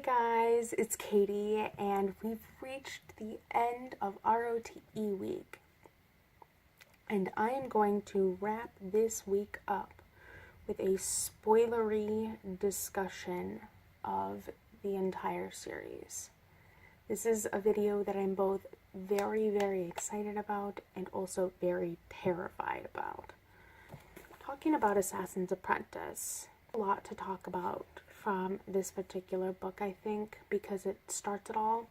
Hey guys, it's Katie, and we've reached the end of ROTE week. And I am going to wrap this week up with a spoilery discussion of the entire series. This is a video that I'm both very, very excited about and also very terrified about. Talking about Assassin's Apprentice, a lot to talk about from this particular book, I think, because it starts it all.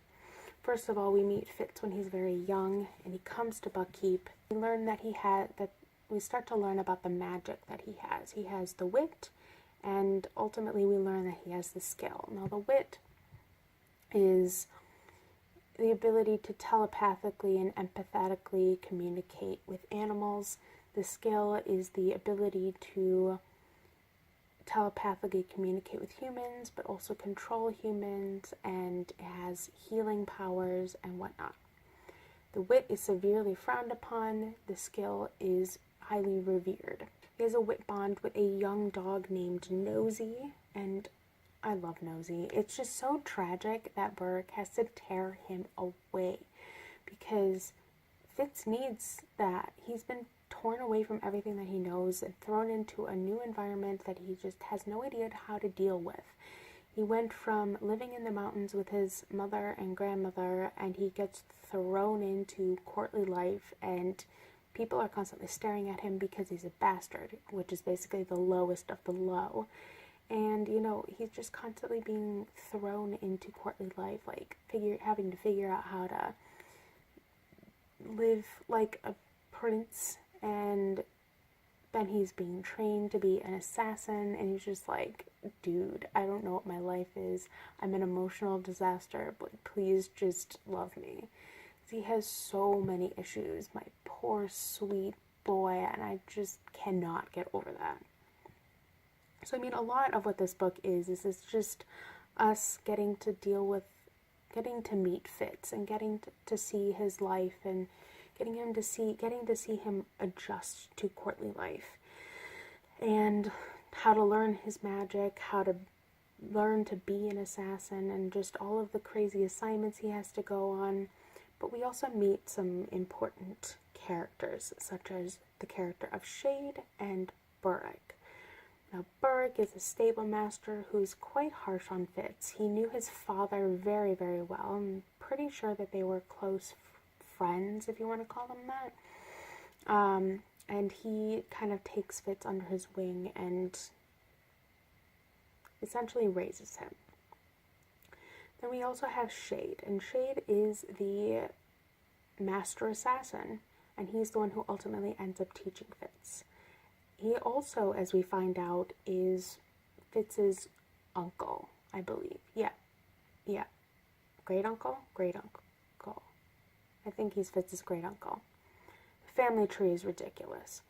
First of all, we meet Fitz when he's very young, and he comes to Buckkeep. We start to learn about the magic that he has. He has the wit, and ultimately we learn that he has the skill. Now, the wit is the ability to telepathically and empathetically communicate with animals. The skill is the ability to telepathically communicate with humans, but also control humans, and has healing powers and whatnot. The wit is severely frowned upon. The skill is highly revered. He has a wit bond with a young dog named Nosy, and I love Nosy. It's just so tragic that Burke has to tear him away because Fitz needs that. He's been torn away from everything that he knows and thrown into a new environment that he just has no idea how to deal with. He went from living in the mountains with his mother and grandmother, and he gets thrown into courtly life, and people are constantly staring at him because he's a bastard, which is basically the lowest of the low. And, he's just constantly being thrown into courtly life, like having to figure out how to live like a prince, and then he's being trained to be an assassin, and he's just like, dude, I don't know what my life is. I'm an emotional disaster, but please just love me. He has so many issues, my poor sweet boy, and I just cannot get over that. So a lot of what this book is just us getting to meet Fitz and getting to see his life, and getting to see him adjust to courtly life, and how to learn his magic, how to learn to be an assassin, and just all of the crazy assignments he has to go on. But we also meet some important characters, such as the character of Shade and Burrick. Now, Burrick is a stable master who's quite harsh on Fitz. He knew his father very, very well. I'm pretty sure that they were close friends, if you want to call them that. And he kind of takes Fitz under his wing and essentially raises him. Then we also have Shade, and Shade is the master assassin, and he's the one who ultimately ends up teaching Fitz. He also, as we find out, is Fitz's uncle, I believe. Yeah. Great uncle. I think he's Fitz's great uncle. The family tree is ridiculous.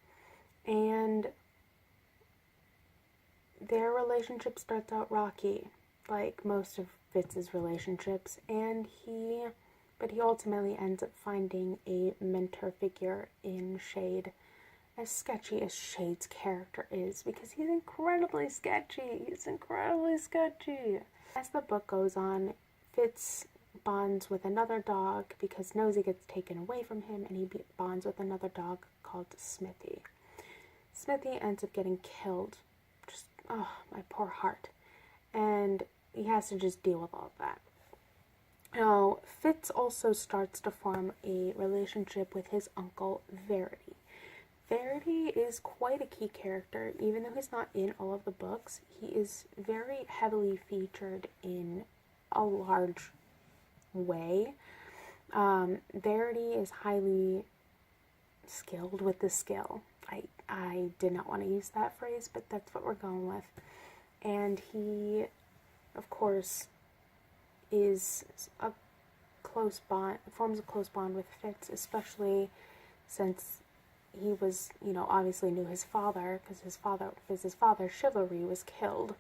And their relationship starts out rocky, like most of Fitz's relationships, but he ultimately ends up finding a mentor figure in Shade, as sketchy as Shade's character is, because he's incredibly sketchy. As the book goes on, Fitz bonds with another dog because Nosy gets taken away from him, and he bonds with another dog called Smithy. Smithy ends up getting killed. Just, my poor heart. And he has to just deal with all of that. Now, Fitz also starts to form a relationship with his uncle, Verity. Verity is quite a key character. Even though he's not in all of the books, he is very heavily featured in a large way. Verity is highly skilled with the skill. I did not want to use that phrase, but that's what we're going with. And he, of course, forms a close bond with Fitz, especially since he was, obviously knew his father, because Fitz's father, Chivalry, was killed.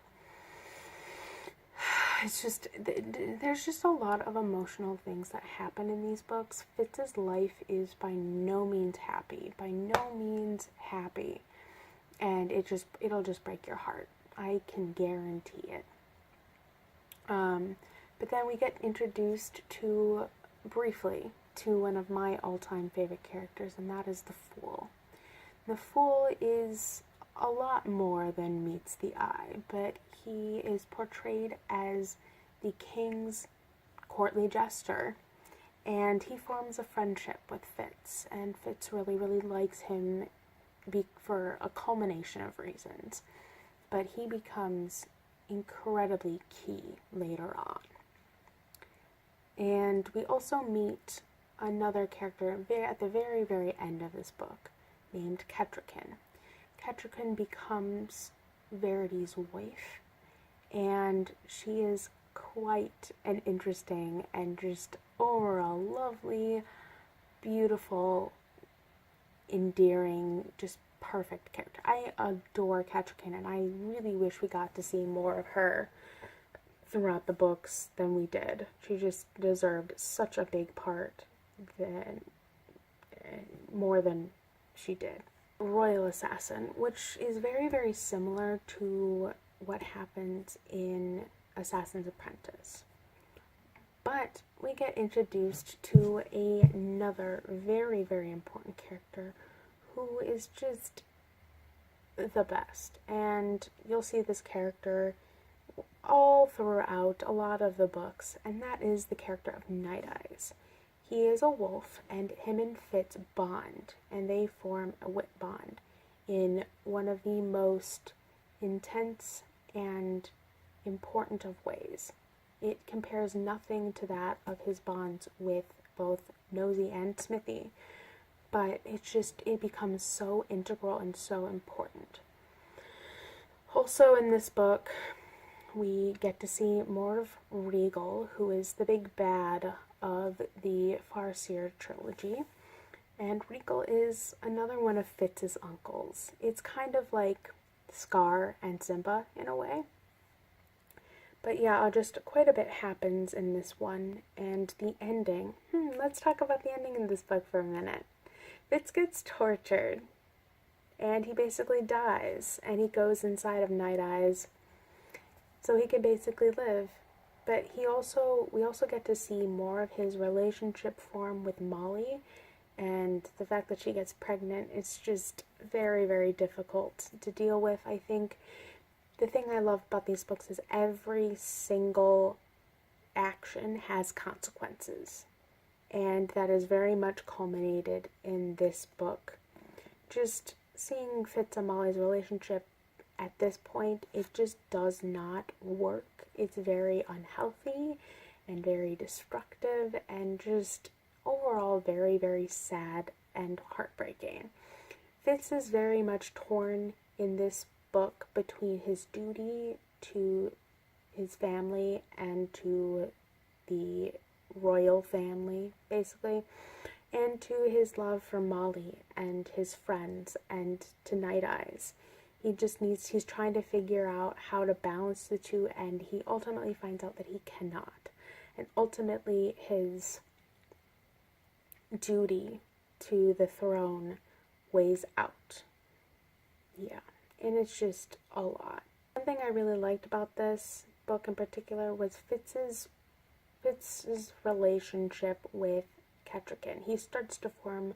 It's just, there's just a lot of emotional things that happen in these books. Fitz's life is by no means happy. And it'll just break your heart. I can guarantee it. But then we get introduced briefly, to one of my all-time favorite characters, and that is the Fool. The Fool is a lot more than meets the eye, but he is portrayed as the king's courtly jester, and he forms a friendship with Fitz, and Fitz really, really likes him for a culmination of reasons, but he becomes incredibly key later on. And we also meet another character at the very, very end of this book, named Ketrican. Ketrican becomes Verity's wife, and she is quite an interesting and just overall lovely, beautiful, endearing, just perfect character. I adore Ketrican, and I really wish we got to see more of her throughout the books than we did. She just deserved such a big part, more than she did. Royal Assassin, which is very, very similar to what happens in Assassin's Apprentice. But we get introduced to another very, very important character who is just the best. And you'll see this character all throughout a lot of the books, and that is the character of Night Eyes. He is a wolf, and him and Fitz bond, and they form a wit bond in one of the most intense and important of ways. It compares nothing to that of his bonds with both Nosy and Smithy, but it becomes so integral and so important. Also in this book, we get to see more of Regal, who is the big bad of the Farseer trilogy. And Regal is another one of Fitz's uncles. It's kind of like Scar and Simba in a way. But yeah, just quite a bit happens in this one. And the ending. Let's talk about the ending in this book for a minute. Fitz gets tortured. And he basically dies. And he goes inside of Night Eyes so he can basically live. But we also get to see more of his relationship form with Molly, and the fact that she gets pregnant is just very, very difficult to deal with. I think the thing I love about these books is every single action has consequences, and that is very much culminated in this book. Just seeing Fitz and Molly's relationship at this point, it just does not work. It's very unhealthy and very destructive and just overall very, very sad and heartbreaking. Fitz is very much torn in this book between his duty to his family and to the royal family, basically, and to his love for Molly and his friends and to Night Eyes. He's trying to figure out how to balance the two, and he ultimately finds out that he cannot. And ultimately, his duty to the throne weighs out. Yeah, and it's just a lot. One thing I really liked about this book in particular was Fitz's relationship with Ketrican. He starts to form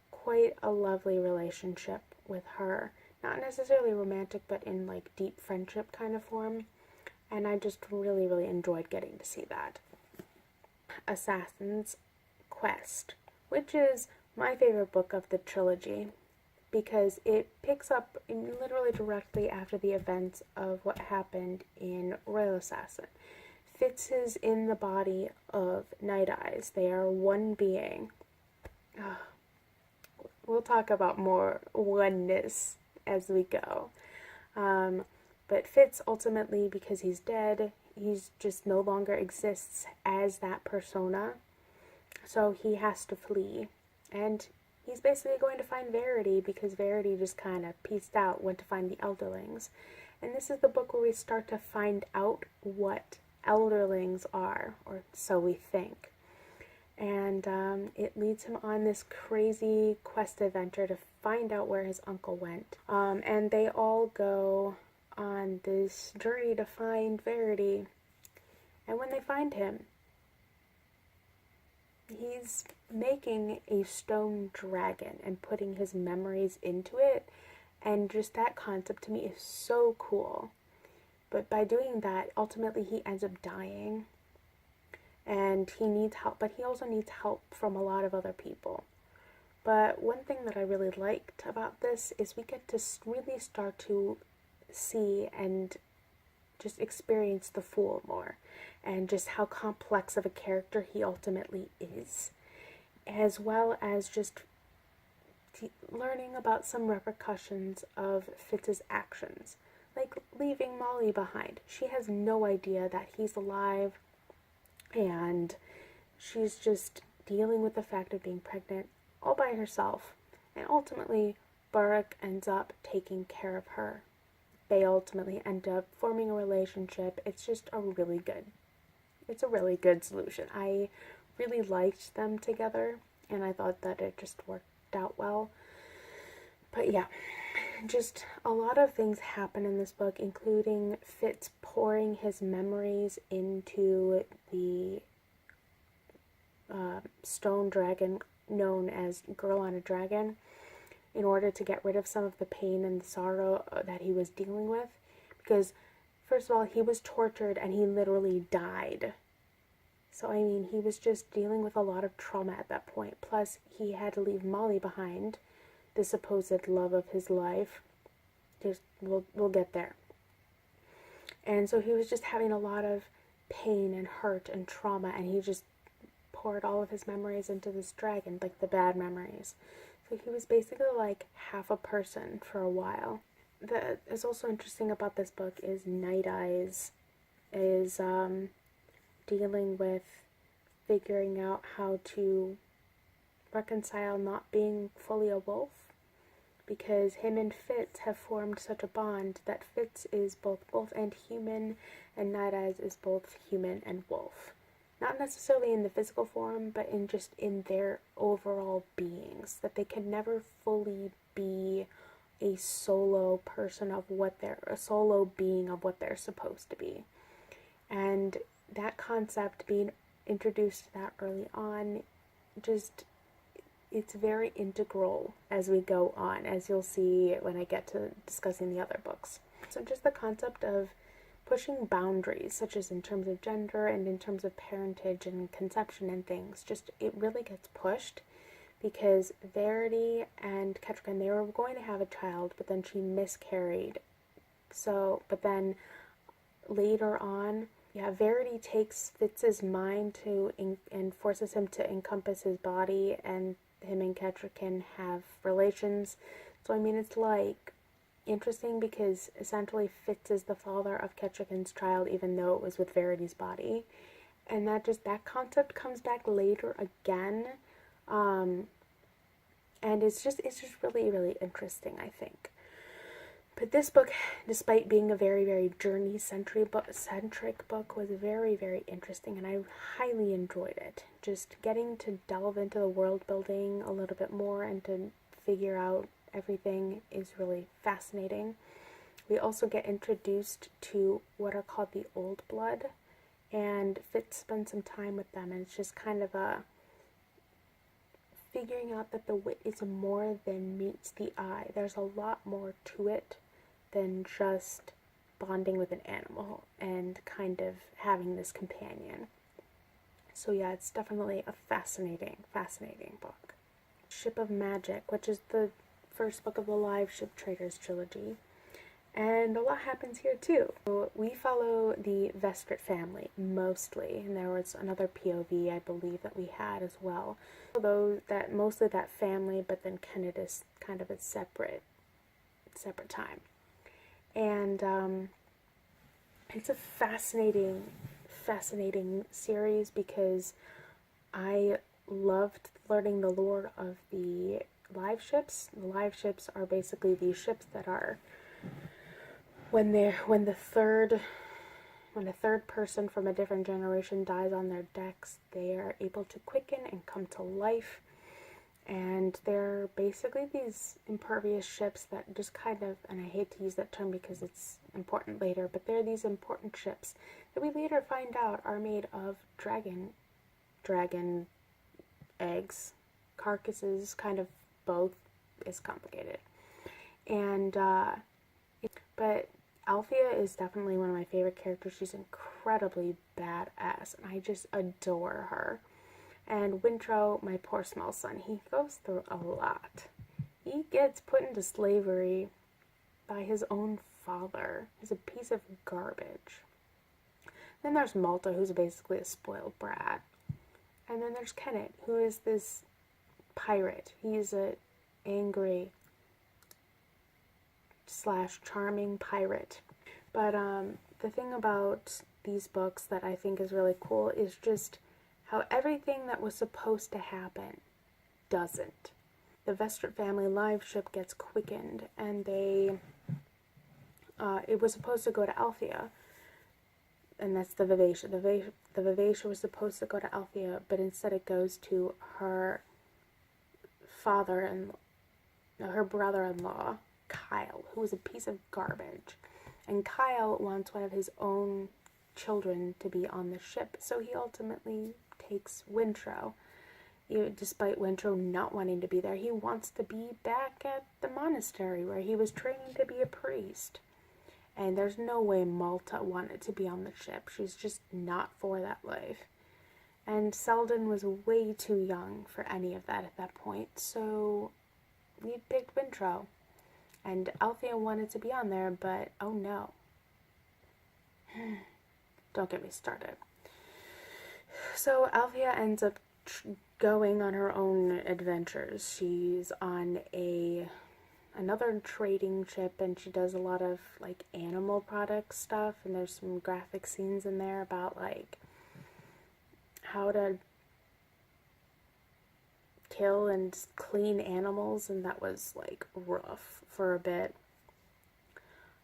quite a lovely relationship with her. Not necessarily romantic, but in like deep friendship kind of form. And I just really, really enjoyed getting to see that. Assassin's Quest, which is my favorite book of the trilogy, because it picks up literally directly after the events of what happened in Royal Assassin. Fitz is in the body of Night Eyes. They are one being. We'll talk about more oneness as we go. But Fitz ultimately, because he's dead, he's just no longer exists as that persona. So he has to flee. And he's basically going to find Verity, because Verity just kind of peaced out, went to find the Elderlings. And this is the book where we start to find out what Elderlings are, or so we think. And it leads him on this crazy quest adventure to find out where his uncle went. And they all go on this journey to find Verity. And when they find him, he's making a stone dragon and putting his memories into it. And just that concept to me is so cool. But by doing that, ultimately he ends up dying. And he needs help, but he also needs help from a lot of other people. But one thing that I really liked about this is we get to really start to see and just experience the Fool more, and just how complex of a character he ultimately is, as well as just learning about some repercussions of Fitz's actions, like leaving Molly behind. She has no idea that he's alive, and she's just dealing with the fact of being pregnant all by herself. And ultimately, Burke ends up taking care of her. They ultimately end up forming a relationship. It's a really good solution. I really liked them together, and I thought that it just worked out well. But yeah, just a lot of things happen in this book, including Fitz pouring his memories into the stone dragon known as Girl on a Dragon, in order to get rid of some of the pain and the sorrow that he was dealing with. Because, first of all, he was tortured and he literally died. So, I mean, he was just dealing with a lot of trauma at that point. Plus, he had to leave Molly behind, the supposed love of his life. We'll get there. And so he was just having a lot of pain and hurt and trauma, and he just poured all of his memories into this dragon, like the bad memories. So he was basically like half a person for a while. That is also interesting about this book is Night Eyes is dealing with figuring out how to reconcile not being fully a wolf, because him and Fitz have formed such a bond that Fitz is both wolf and human, and Night Eyes is both human and wolf. Not necessarily in the physical form, but in their overall beings, that they can never fully be a solo person of a solo being of what they're supposed to be. And that concept being introduced that early on, it's very integral as we go on, as you'll see when I get to discussing the other books. So just the concept of pushing boundaries, such as in terms of gender and in terms of parentage and conception and things, it really gets pushed, because Verity and Kettrigan, they were going to have a child, but then she miscarried. But then later on, Verity takes Fitz's mind and forces him to encompass his body, and him and Kettrigan have relations. So I mean, it's like interesting, because essentially Fitz is the father of Kettrigan's child, even though it was with Verity's body. And that concept comes back later again. And it's just really, really interesting, I think. But this book, despite being a very, very journey-centric book, was very, very interesting, and I highly enjoyed it. Just getting to delve into the world building a little bit more and to figure out everything is really fascinating. We also get introduced to what are called the Old Blood, and Fitz spends some time with them, and it's just kind of figuring out that the wit is more than meets the eye. There's a lot more to it than just bonding with an animal and kind of having this companion. So yeah, it's definitely a fascinating book. Ship of Magic, which is the first book of the Live Ship Traders trilogy. And a lot happens here too. So we follow the Vestrit family mostly, and there was another POV I believe that we had as well. Although mostly that family, but then Kenneth is kind of a separate time. And it's a fascinating series, because I loved learning the lore of the live ships. The live ships are basically these ships that are when the third person from a different generation dies on their decks, they are able to quicken and come to life. And they're basically these impervious ships that just kind of, and I hate to use that term because it's important later, but they're these important ships that we later find out are made of dragon eggs, carcasses, kind of both. Is complicated. And but Althea is definitely one of my favorite characters. She's incredibly badass, and I just adore her. And Wintro, my poor small son, he goes through a lot. He gets put into slavery by his own father. He's a piece of garbage. Then there's Malta, who's basically a spoiled brat. And then there's Kenneth, who is this pirate. He's an angry / charming pirate. But the thing about these books that I think is really cool is just how everything that was supposed to happen doesn't. The Vestrit family live ship gets quickened, and it was supposed to go to Althea, and that's the Vivacia. The Vivacia was supposed to go to Althea, but instead it goes to her father and her brother-in-law, Kyle, who is a piece of garbage. And Kyle wants one of his own children to be on the ship, so he ultimately takes Wintro. Despite Wintro not wanting to be there, he wants to be back at the monastery where he was training to be a priest. And there's no way Malta wanted to be on the ship. She's just not for that life. And Selden was way too young for any of that at that point, so we picked Wintro. And Althea wanted to be on there, but oh no. Don't get me started. So Althea ends up going on her own adventures. She's on another trading ship, and she does a lot of like animal product stuff, and there's some graphic scenes in there about like how to kill and clean animals, and that was like rough for a bit.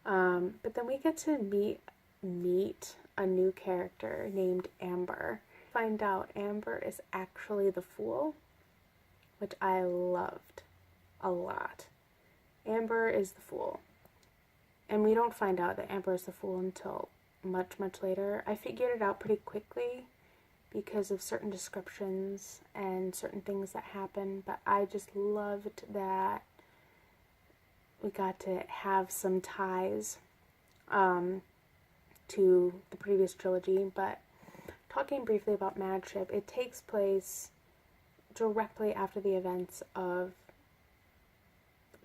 But then we get to meet a new character named Amber. Find out Amber is actually the Fool, which I loved a lot. Amber is the Fool. And we don't find out that Amber is the Fool until much, much later. I figured it out pretty quickly because of certain descriptions and certain things that happen, but I just loved that we got to have some ties to the previous trilogy. But talking briefly about Mad Ship, it takes place directly after the events of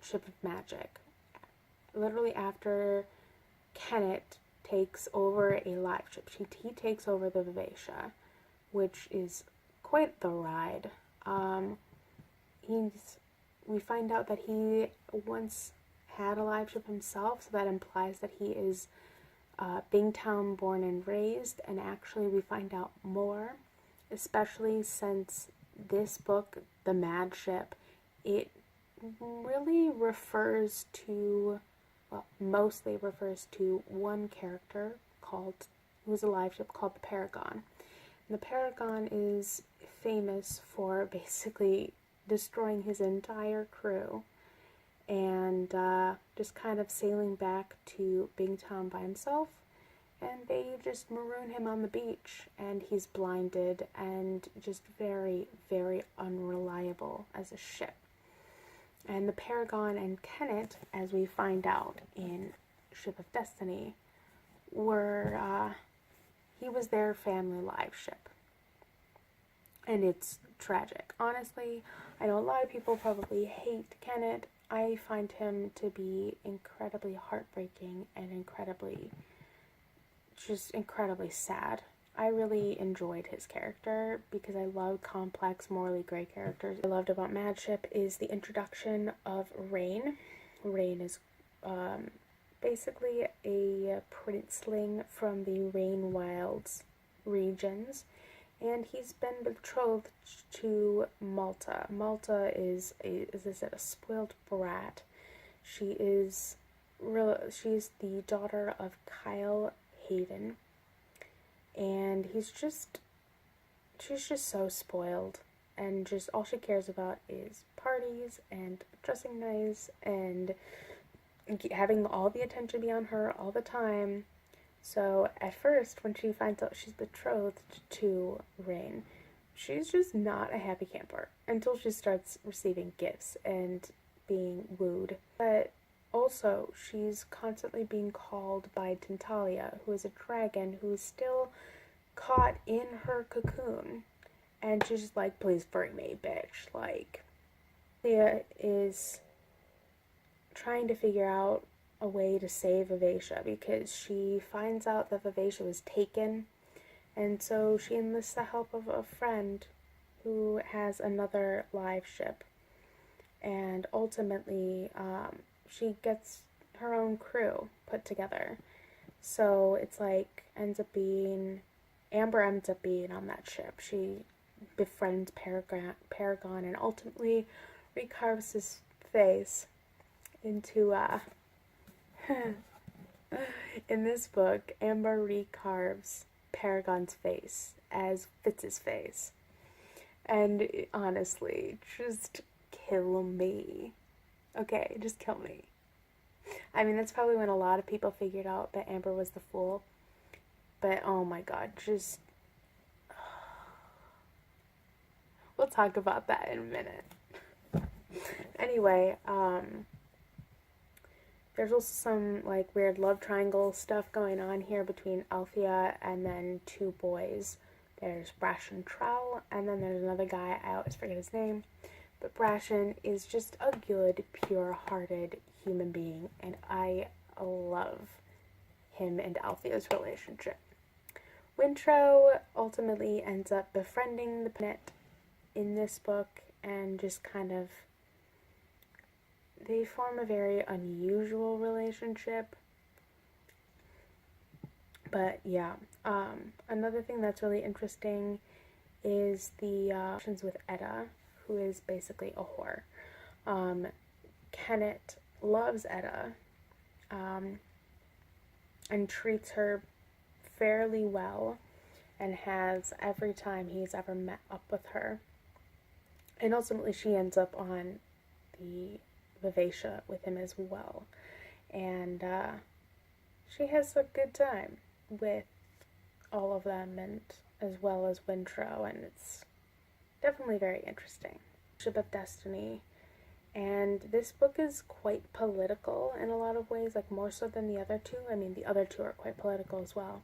Ship of Magic. Literally after Kenneth takes over a live ship. He takes over the Vivacia, which is quite the ride. We find out that he once had a live ship himself, so that implies that he is Bingtown born and raised, and actually we find out more, especially since this book, The Mad Ship, it really refers to, mostly refers to one character who's a live ship called the Paragon. And the Paragon is famous for basically destroying his entire crew and just kind of sailing back to Bingtown by himself, and they just maroon him on the beach, and he's blinded and just very, very unreliable as a ship. And the Paragon and Kenneth, as we find out in Ship of Destiny, he was their family live ship. And it's tragic. Honestly, I know a lot of people probably hate Kenneth. I find him to be incredibly heartbreaking and incredibly sad. I really enjoyed his character because I love complex, morally gray characters. What I loved about Mad Ship is the introduction of Rain. Rain is basically a princeling from the Rain Wilds regions, and he's been betrothed to Malta. Malta is as I said, a spoiled brat. She's the daughter of Kyle Haven, and she's just so spoiled, and just all she cares about is parties and dressing nice and having all the attention be on her all the time. So at first, when she finds out she's betrothed to Rain, she's just not a happy camper until she starts receiving gifts and being wooed. But also, she's constantly being called by Tintalia, who is a dragon who is still caught in her cocoon. And she's just like, please free me, bitch. Like, Leah is trying to figure out a way to save Vivacia because she finds out that Vivacia was taken, and so she enlists the help of a friend who has another live ship, and ultimately she gets her own crew put together. So it's like Amber ends up being on that ship. She befriends Paragon and ultimately recarves his face into in this book, Amber recarves Paragon's face as Fitz's face. And honestly, just kill me. Okay, just kill me. I mean, that's probably when a lot of people figured out that Amber was the fool. But oh my god, just... We'll talk about that in a minute. Anyway, there's also some like weird love triangle stuff going on here between Althea and then two boys. There's Brashen Trowell, and then there's another guy, I always forget his name. But Brashen is just a good, pure-hearted human being, and I love him and Althea's relationship. Wintrow ultimately ends up befriending the planet in this book, and just kind of, they form a very unusual relationship. But yeah, another thing that's really interesting is the options with Etta, who is basically a whore. Kenneth loves Etta and treats her fairly well, and has every time he's ever met up with her. And ultimately she ends up on the Vivacia with him as well. And she has a good time with all of them, and as well as Wintrow, and it's definitely very interesting. Ship of Destiny. And this book is quite political in a lot of ways, like more so than the other two. I mean, the other two are quite political as well.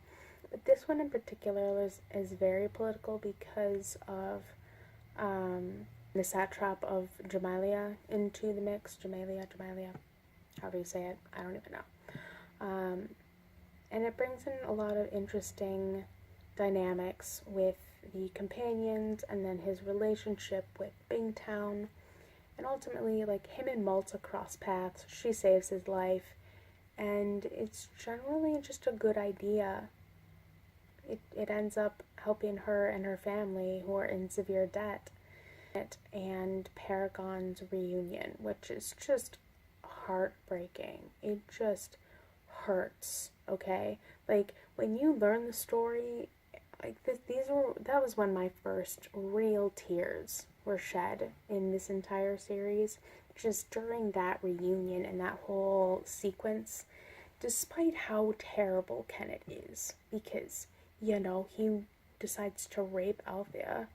But this one in particular is very political because of the satrap of Jamalia into the mix. Jamalia, however you say it, I don't even know. And it brings in a lot of interesting dynamics with the companions, and then his relationship with Bingtown, and ultimately, like, him and Malta cross paths. She saves his life, and it's generally just a good idea. It ends up helping her and her family, who are in severe debt, and Paragon's reunion, which is just heartbreaking. It just hurts, okay? Like, when you learn the story, like, that was when my first real tears were shed in this entire series, just during that reunion and that whole sequence, despite how terrible Kenneth is, because, you know, he decides to rape Althea,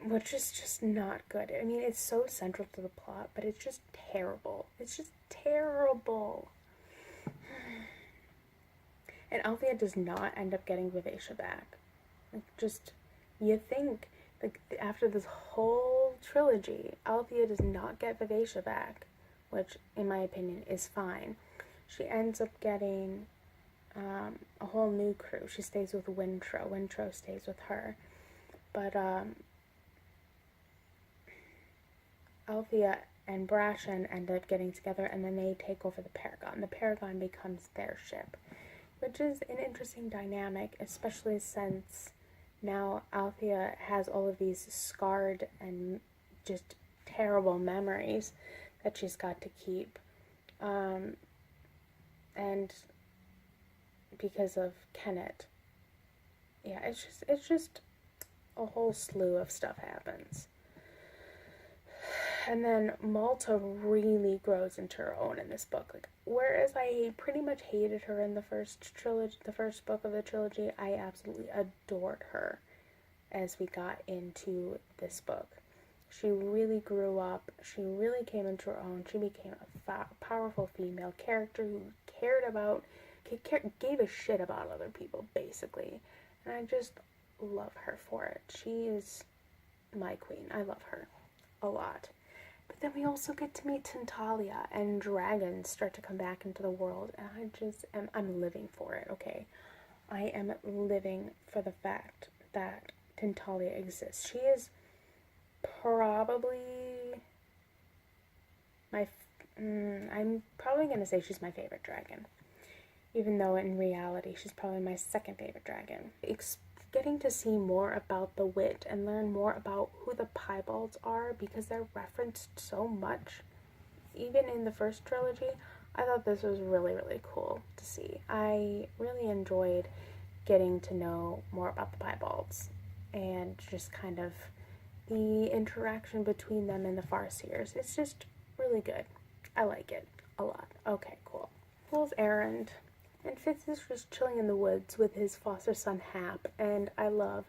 which is just not good. I mean, it's so central to the plot, but it's just terrible. It's just terrible. And Althea does not end up getting Vivacia back. Like, just, you think, like, after this whole trilogy, Althea does not get Vivacia back, which, in my opinion, is fine. She ends up getting a whole new crew. She stays with Wintrow. Wintrow stays with her. But Althea and Brashen end up getting together, and then they take over the Paragon. The Paragon becomes their ship, which is an interesting dynamic, especially since now Althea has all of these scarred and just terrible memories that she's got to keep. And because of Kenneth. Yeah, it's just a whole slew of stuff happens. And then Malta really grows into her own in this book. Like, whereas I pretty much hated her in the first trilogy, the first book of the trilogy, I absolutely adored her as we got into this book. She really grew up. She really came into her own. She became a powerful female character who gave a shit about other people, basically. And I just love her for it. She is my queen. I love her a lot. But then we also get to meet Tantalia, and dragons start to come back into the world, and I'm living for it, okay? I am living for the fact that Tantalia exists. She is probably I'm probably going to say she's my favorite dragon. Even though in reality she's probably my second favorite dragon. Getting to see more about the wit and learn more about who the piebalds are, because they're referenced so much, even in the first trilogy, I thought this was really, really cool to see. I really enjoyed getting to know more about the piebalds and just kind of the interaction between them and the Farseers. It's just really good. I like it a lot. Okay, cool. Fool's errand. And Fitz is just chilling in the woods with his foster son Hap, and I love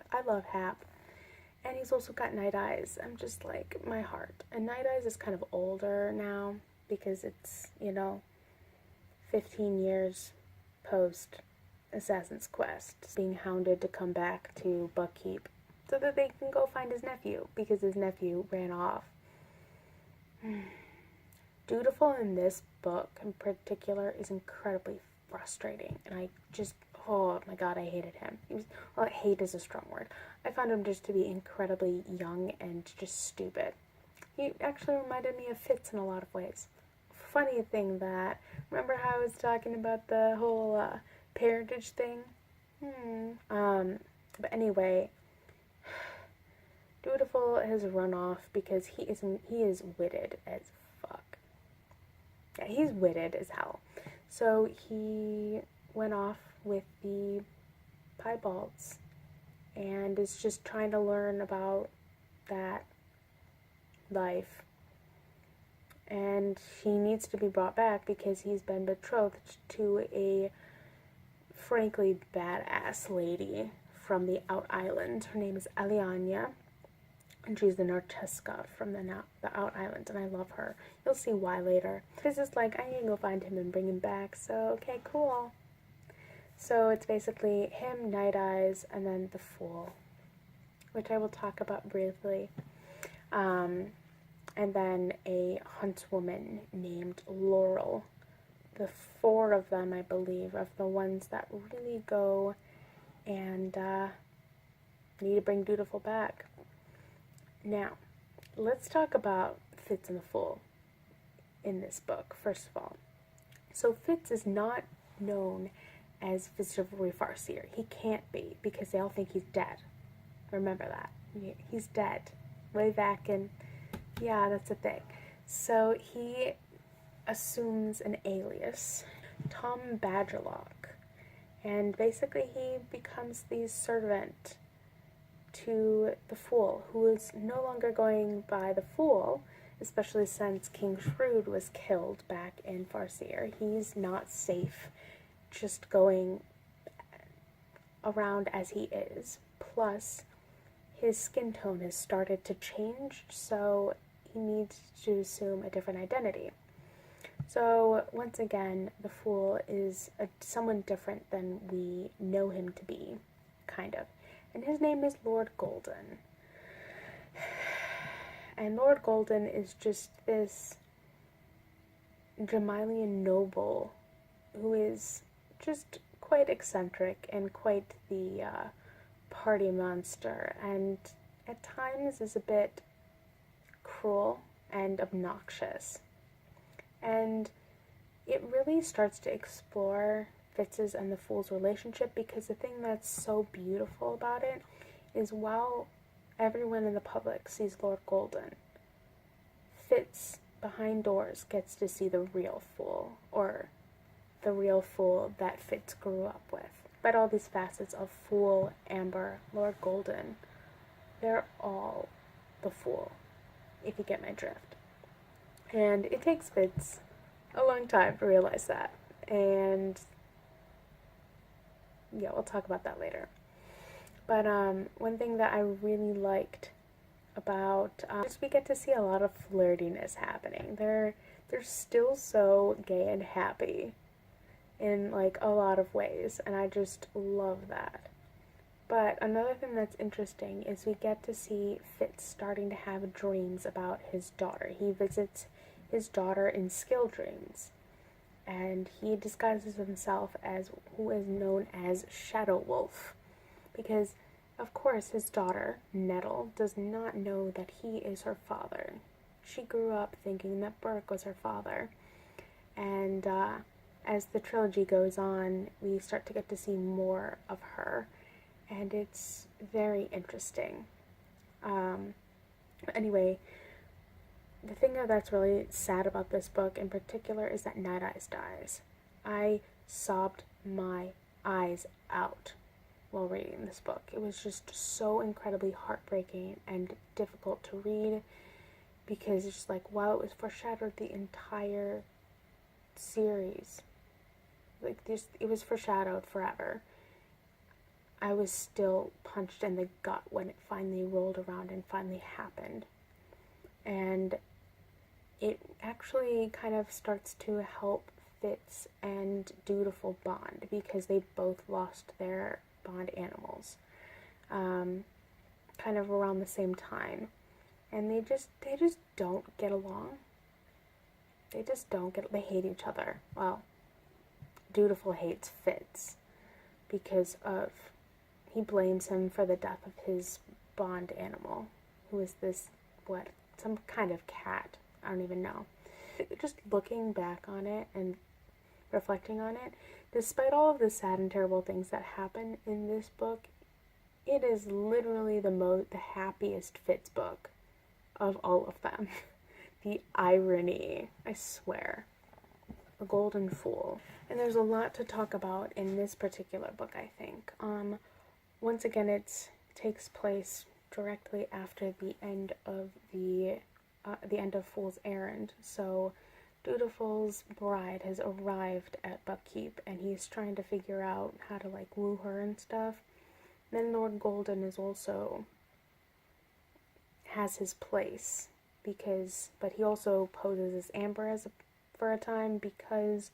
Hap. And he's also got Night Eyes. I'm just like, my heart. And Night Eyes is kind of older now because it's, 15 years post Assassin's Quest, being hounded to come back to Buckkeep so that they can go find his nephew, because his nephew ran off. Dutiful in this book in particular is incredibly frustrating, and I just, oh my god, I hated him. Hate is a strong word. I found him just to be incredibly young and just stupid. He actually reminded me of Fitz in a lot of ways. Funny thing that, remember how I was talking about the whole parentage thing? But anyway, Dutiful has run off because he is witted as fuck. Yeah, he's witted as hell. So he went off with the piebalds and is just trying to learn about that life. And he needs to be brought back because he's been betrothed to a frankly badass lady from the Out Island. Her name is Aliania, and she's the Narteska from the Out Island, and I love her. You'll see why later. This is like, I need to go find him and bring him back, so okay, cool. So it's basically him, Night Eyes, and then the Fool, which I will talk about briefly. And then a huntswoman named Laurel. The 4 of them, I believe, of the ones that really go and need to bring Dutiful back. Now, let's talk about Fitz and the Fool in this book, first of all. So Fitz is not known as the Chivalry Farseer. He can't be, because they all think he's dead. Remember that. He's dead. Way back in... Yeah, that's a thing. So he assumes an alias, Tom Badgerlock, and basically he becomes the servant to the Fool, who is no longer going by the Fool, especially since King Shrewd was killed back in Farseer. He's not safe just going around as he is. Plus, his skin tone has started to change, so he needs to assume a different identity. So, once again, the Fool is someone different than we know him to be, kind of. And his name is Lord Golden. And Lord Golden is just this Jamilian noble who is just quite eccentric and quite the party monster, and at times is a bit cruel and obnoxious. And it really starts to explore Fitz's and the Fool's relationship, because the thing that's so beautiful about it is while everyone in the public sees Lord Golden, Fitz, behind doors, gets to see the real Fool, or the real Fool that Fitz grew up with. But all these facets of Fool, Amber, Lord Golden, they're all the Fool, if you get my drift. And it takes Fitz a long time to realize that. And yeah, we'll talk about that later. But one thing that I really liked about is we get to see a lot of flirtiness happening. They're still so gay and happy in like a lot of ways, and I just love that. But another thing that's interesting is we get to see Fitz starting to have dreams about his daughter. He visits his daughter in skill dreams, and he disguises himself as who is known as Shadow Wolf, because of course his daughter, Nettle, does not know that he is her father. She grew up thinking that Burke was her father, and as the trilogy goes on, we start to get to see more of her, and it's very interesting. Anyway, the thing that's really sad about this book in particular is that Night Eyes dies. I sobbed my eyes out while reading this book. It was just so incredibly heartbreaking and difficult to read because it's just like, wow, it was foreshadowed the entire series. Like this, it was foreshadowed forever. I was still punched in the gut when it finally rolled around and finally happened. And it actually kind of starts to help Fitz and Dutiful bond because they both lost their bond animals kind of around the same time. And they just don't get along. They hate each other. Well, Dutiful hates Fitz because of he blames him for the death of his bond animal, who is this, some kind of cat. I don't even know. Just looking back on it and reflecting on it, despite all of the sad and terrible things that happen in this book, it is literally the happiest Fitz book of all of them. The irony, I swear. A Golden Fool. And there's a lot to talk about in this particular book, I think. Once again, it takes place directly after the end of the end of Fool's Errand. So Dutiful's bride has arrived at Buckkeep, and he's trying to figure out how to like woo her and stuff. Then Lord Golden is also has his place but he also poses as Amber for a time because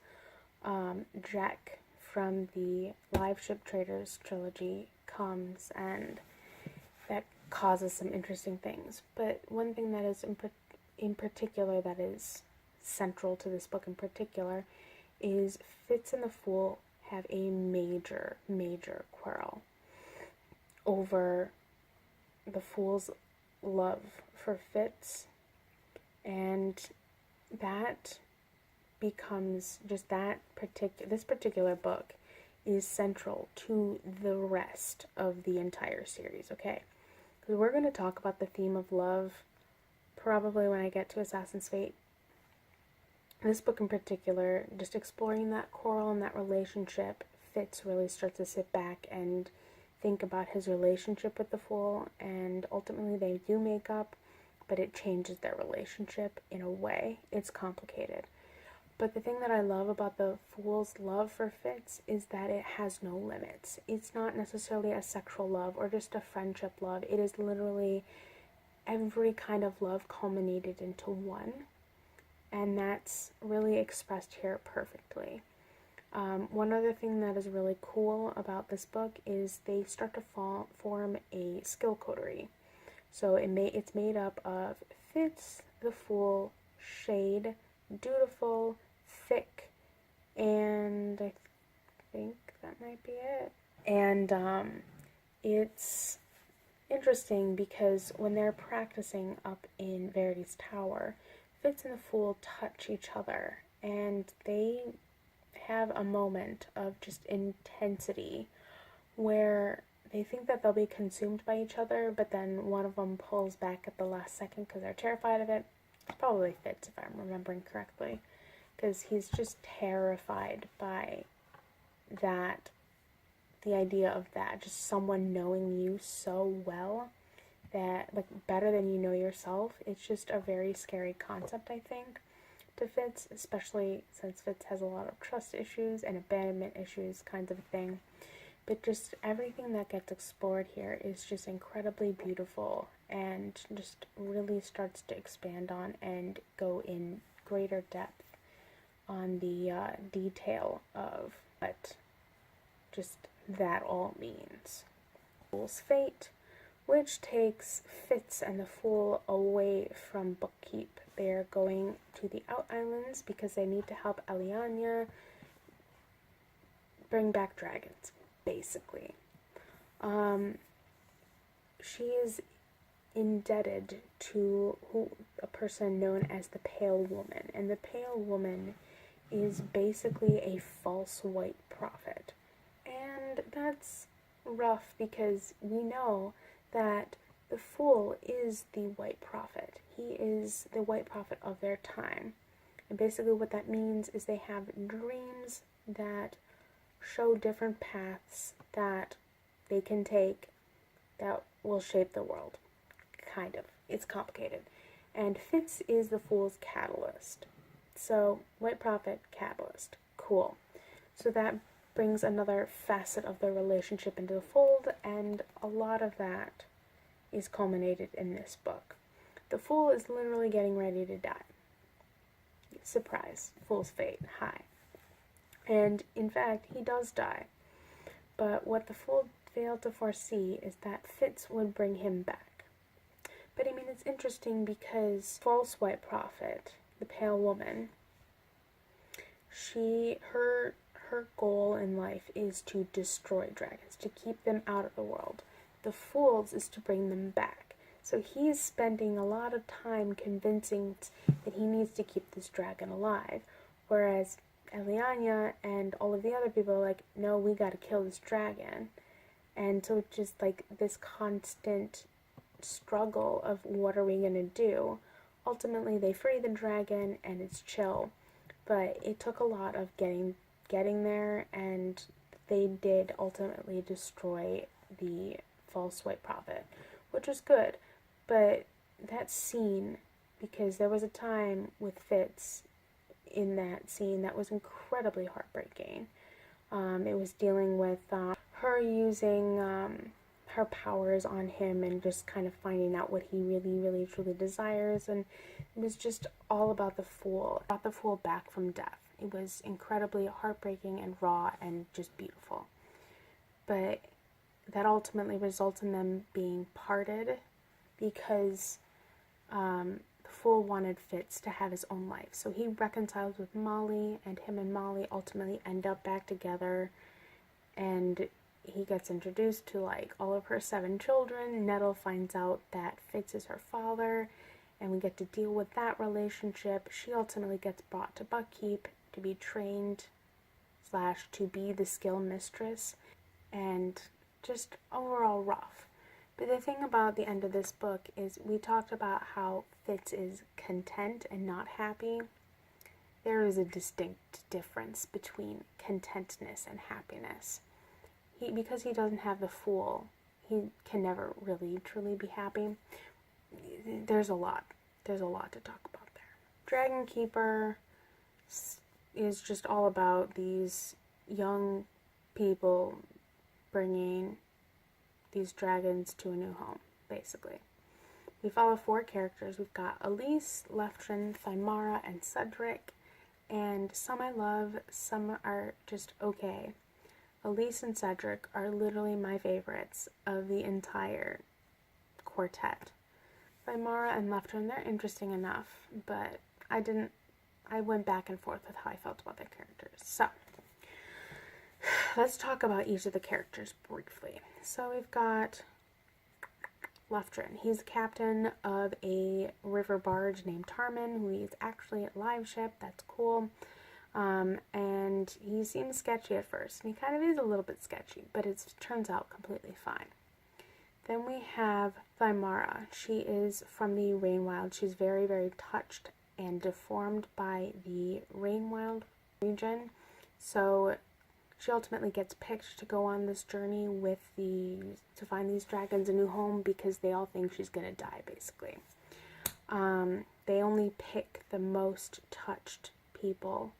Jack from the Live Ship Traders trilogy comes, and that causes some interesting things. But one thing that is in particular that is central to this book in particular is Fitz and the Fool have a major quarrel over the Fool's love for Fitz, and that becomes just this particular book is central to the rest of the entire series, okay? Because we're going to talk about the theme of love probably when I get to Assassin's Fate. This book in particular, just exploring that quarrel and that relationship, Fitz really starts to sit back and think about his relationship with the Fool, and ultimately they do make up, but it changes their relationship in a way. It's complicated. But the thing that I love about the Fool's love for Fitz is that it has no limits. It's not necessarily a sexual love or just a friendship love. It is literally every kind of love culminated into one. And that's really expressed here perfectly. One other thing that is really cool about this book is they start to form a skill coterie. So it's made up of Fitz, the Fool, Shade, Dutiful, Thick, and I think that might be it. And it's interesting because when they're practicing up in Verity's Tower, Fitz and the Fool touch each other, and they have a moment of just intensity where they think that they'll be consumed by each other, but then one of them pulls back at the last second because they're terrified of it. It's probably Fitz, if I'm remembering correctly, because he's just terrified by that, the idea of that, just someone knowing you so well, that, like, better than you know yourself. It's just a very scary concept, I think. to Fitz, especially since Fitz has a lot of trust issues and abandonment issues kinds of thing. But just everything that gets explored here is just incredibly beautiful and just really starts to expand on and go in greater depth on the detail of what just that all means. Fool's Fate, which takes Fitz and the Fool away from Bookkeep. They are going to the Out Islands because they need to help Eliana bring back dragons, basically. She is indebted to a person known as the Pale Woman, and the Pale Woman is basically a false white prophet. And that's rough because we know that the Fool is the white prophet. He is the white prophet of their time. And basically what that means is they have dreams that show different paths that they can take that will shape the world. Kind of. It's complicated. And Fitz is the Fool's catalyst. So, white prophet, catalyst. Cool. So that brings another facet of their relationship into the fold, and a lot of that is culminated in this book. The Fool is literally getting ready to die. Surprise. Fool's Fate. Hi. And, in fact, he does die. But what the Fool failed to foresee is that Fitz would bring him back. But, I mean, it's interesting because false white prophet, the Pale Woman, her goal in life is to destroy dragons, to keep them out of the world. The Fool's is to bring them back. So he's spending a lot of time convincing that he needs to keep this dragon alive, whereas Eliana and all of the other people are like, no, we gotta kill this dragon. And so it's just like this constant struggle of what are we gonna do. Ultimately they free the dragon and it's chill, but it took a lot of getting there, and they did ultimately destroy the false white prophet, which was good. But that scene, because there was a time with Fitz in that scene that was incredibly heartbreaking. It was dealing with her using her powers on him and just kind of finding out what he really, really, truly desires, and it was just all about the Fool. Got the Fool back from death. It was incredibly heartbreaking and raw and just beautiful. But that ultimately results in them being parted because the Fool wanted Fitz to have his own life. So he reconciles with Molly, and him and Molly ultimately end up back together, and he gets introduced to like all of her 7 children. Nettle finds out that Fitz is her father, and we get to deal with that relationship. She ultimately gets brought to Buckkeep to be trained / to be the skill mistress, and just overall rough. But the thing about the end of this book is we talked about how Fitz is content and not happy. There is a distinct difference between contentness and happiness. Because he doesn't have the Fool, he can never really truly be happy. There's a lot to talk about there. Dragon Keeper is just all about these young people bringing these dragons to a new home, basically. We follow 4 characters. We've got Elise, Leftrin, Thymara, and Cedric, and some I love, some are just okay. Elise and Cedric are literally my favorites of the entire quartet. Thymara and Leftrin, they're interesting enough, but I went back and forth with how I felt about their characters. So, let's talk about each of the characters briefly. So we've got Leftrin. He's the captain of a river barge named Tarman, who is actually a live ship. That's cool. And he seems sketchy at first, and he kind of is a little bit sketchy, but it turns out completely fine. Then we have Thymara. She is from the Rainwild. She's very, very touched and deformed by the Rainwild region, so she ultimately gets picked to go on this journey to find these dragons a new home because they all think she's gonna die, basically. They only pick the most touched people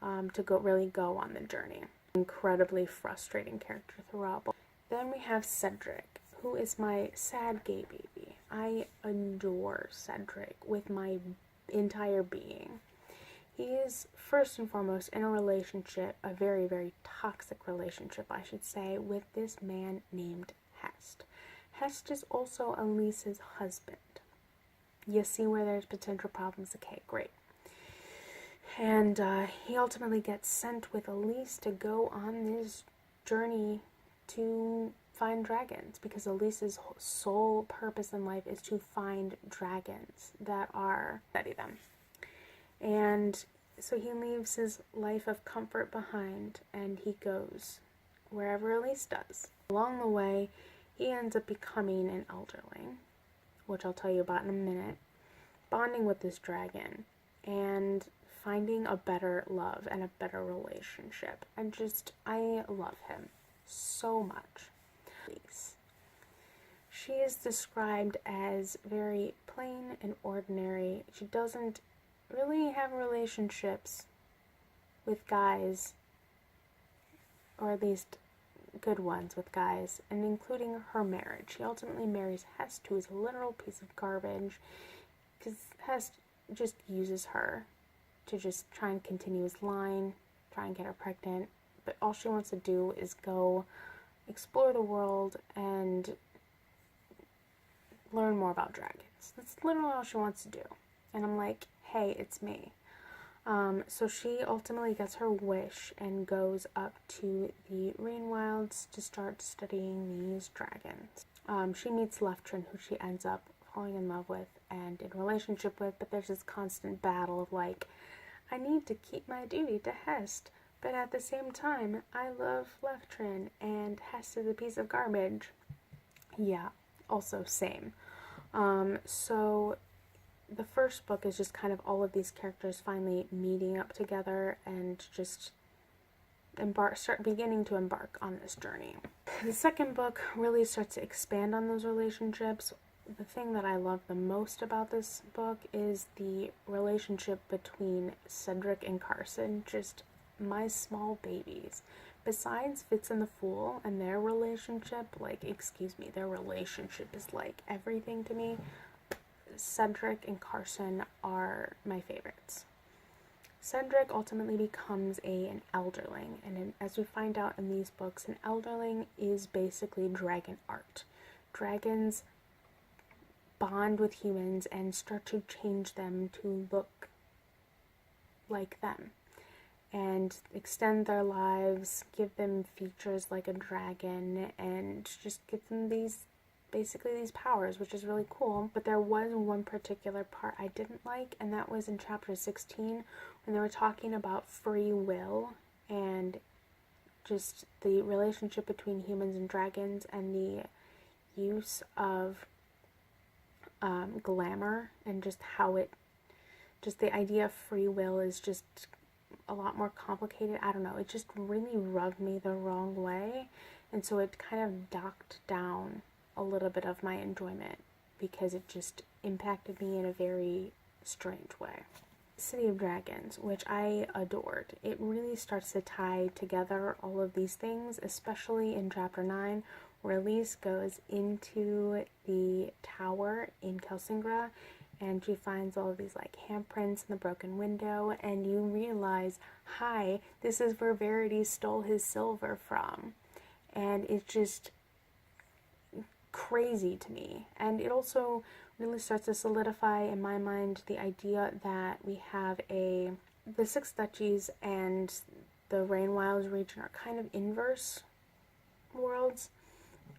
to really go on the journey. Incredibly frustrating character throughout. Then we have Cedric, who is my sad gay baby. I adore Cedric with my entire being. He is first and foremost in a relationship, a very, very toxic relationship, I should say, with this man named Hest. Hest is also Elise's husband. You see where there's potential problems? Okay, great. And he ultimately gets sent with Elise to go on this journey to find dragons, because Elise's sole purpose in life is to find dragons that are study them. And so he leaves his life of comfort behind and he goes wherever Elise does. Along the way, he ends up becoming an elderling, which I'll tell you about in a minute, bonding with this dragon and finding a better love and a better relationship. And I love him so much. She is described as very plain and ordinary. She doesn't really have relationships with guys, or at least good ones with guys, and including her marriage. She ultimately marries Hest, who is a literal piece of garbage, because Hest just uses her to just try and continue his line, try and get her pregnant, but all she wants to do is go explore the world and learn more about dragons. That's literally all she wants to do. And I'm like, hey, it's me. So she ultimately gets her wish and goes up to the Rainwilds to start studying these dragons. She meets Leftrin, who she ends up falling in love with and in relationship with, but there's this constant battle of like, I need to keep my duty to Hest, but at the same time, I love Leftrin, and Hest is a piece of garbage. Yeah, also same. So the first book is just kind of all of these characters finally meeting up together and just beginning to embark on this journey. The second book really starts to expand on those relationships. The thing that I love the most about this book is the relationship between Cedric and Carson, just my small babies. Besides Fitz and the Fool and their relationship, their relationship is like everything to me. Cedric and Carson are my favorites. Cedric ultimately becomes an elderling, and as we find out in these books, an elderling is basically dragon art. Dragons bond with humans and start to change them to look like them and extend their lives, give them features like a dragon, and just give them these powers, which is really cool. But there was one particular part I didn't like, and that was in chapter 16 when they were talking about free will and just the relationship between humans and dragons and the use of glamour, and just the idea of free will is just a lot more complicated. I don't know, it just really rubbed me the wrong way, and so it kind of docked down a little bit of my enjoyment because it just impacted me in a very strange way. City of Dragons, which I adored. It really starts to tie together all of these things, especially in chapter 9, where Elise goes into the tower in Kelsingra and she finds all of these like handprints in the broken window, and you realize, hi, this is where Verity stole his silver from. And it's just crazy to me. And it also really starts to solidify in my mind the idea that we have the Six Duchies and the Rainwilds region are kind of inverse worlds.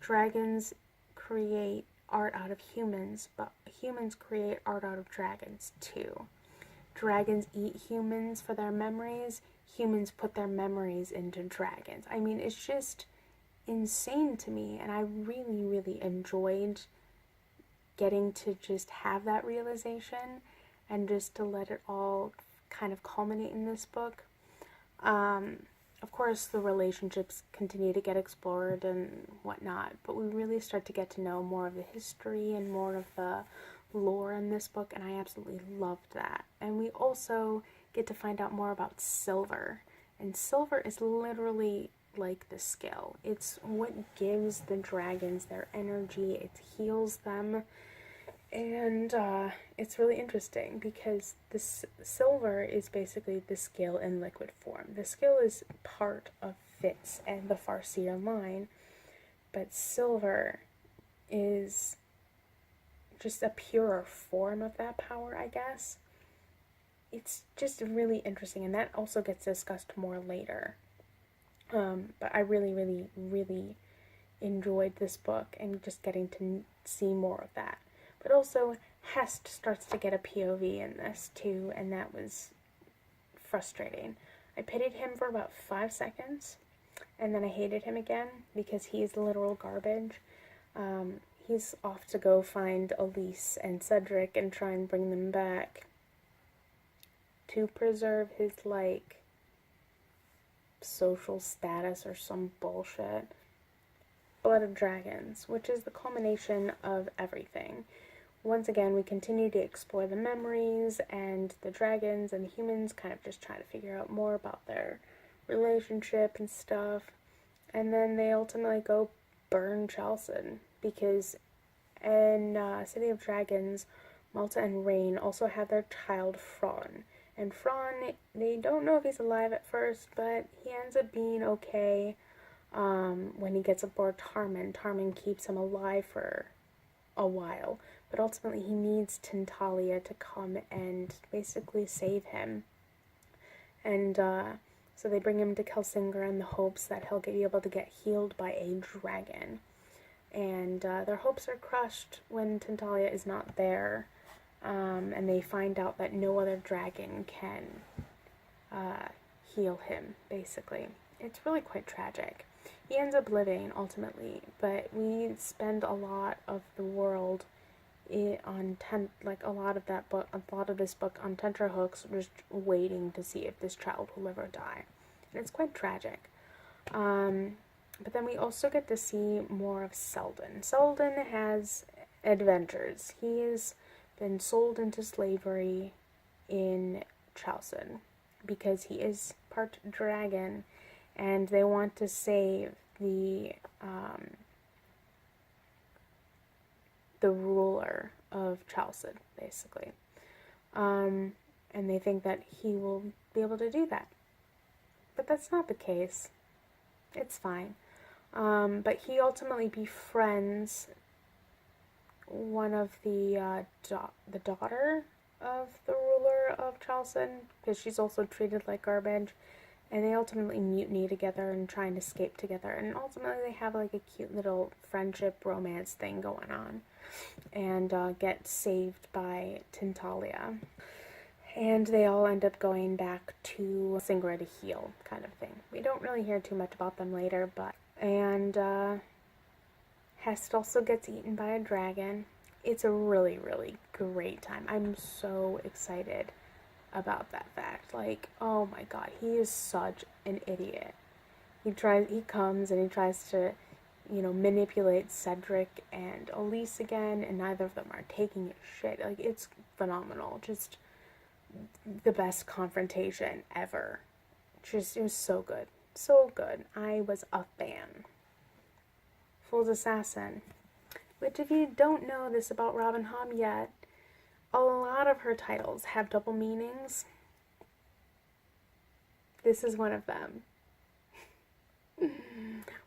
Dragons create art out of humans, but humans create art out of dragons too. Dragons eat humans for their memories. Humans put their memories into dragons. I mean, it's just insane to me, and I really, really enjoyed getting to just have that realization and just to let it all kind of culminate in this book. Of course, the relationships continue to get explored and whatnot, but we really start to get to know more of the history and more of the lore in this book, and I absolutely loved that. And we also get to find out more about Silver. And Silver is literally like the skill. It's what gives the dragons their energy, it heals them. And it's really interesting because this Silver is basically the skill in liquid form. The skill is part of Fitz and the Farseer line, but Silver is just a purer form of that power, I guess. It's just really interesting, and that also gets discussed more later. But I really, really, really enjoyed this book and just getting to see more of that. But also, Hest starts to get a POV in this too, and that was frustrating. I pitied him for about 5 seconds, and then I hated him again because he's literal garbage. He's off to go find Elise and Cedric and try and bring them back to preserve his, social status or some bullshit. Blood of Dragons, which is the culmination of everything. Once again, we continue to explore the memories, and the dragons and the humans kind of just try to figure out more about their relationship and stuff. And then they ultimately go burn Chalced, because in City of Dragons, Malta and Rain also have their child Fron. And Fron, they don't know if he's alive at first, but he ends up being okay when he gets aboard Tarman. Tarman keeps him alive for a while, but ultimately he needs Tintalia to come and basically save him. And so they bring him to Kelsinger in the hopes that he'll be able to get healed by a dragon. And their hopes are crushed when Tintalia is not there, and they find out that no other dragon can heal him, basically. It's really quite tragic. He ends up living, ultimately, but we spend a lot of the world on a lot of this book on tenterhooks, just waiting to see if this child will live or die. And it's quite tragic. But then we also get to see more of Selden. Selden has adventures. He has been sold into slavery in Chalced because he is part dragon, and they want to save the ruler of Chalced, basically. And they think that he will be able to do that. But that's not the case. It's fine. But he ultimately befriends one of the daughter of the ruler of Chalced, because she's also treated like garbage, and they ultimately mutiny together and try and escape together, and ultimately they have a cute little friendship romance thing going on, and get saved by Tintalia. And they all end up going back to Singra to heal, kind of thing. We don't really hear too much about them later, but... And Hest also gets eaten by a dragon. It's a really, really great time. I'm so excited about that fact. Oh my god, he is such an idiot. He comes and he tries to, manipulate Cedric and Elise again, and neither of them are taking his shit. It's phenomenal. Just the best confrontation ever. It was so good. So good. I was a fan. Fool's Assassin. Which, if you don't know this about Robin Hobb yet, a lot of her titles have double meanings. This is one of them.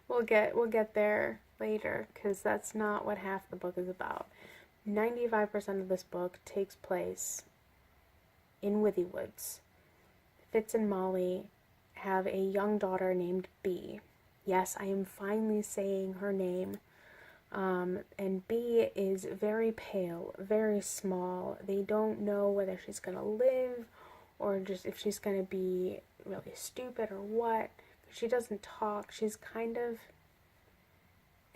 We'll get there later, because that's not what half the book is about. 95% of this book takes place in Withywood. Fitz and Molly have a young daughter named Bee. Yes, I am finally saying her name. And Bee is very pale, very small. They don't know whether she's going to live or just if she's going to be really stupid or what. She doesn't talk. She's kind of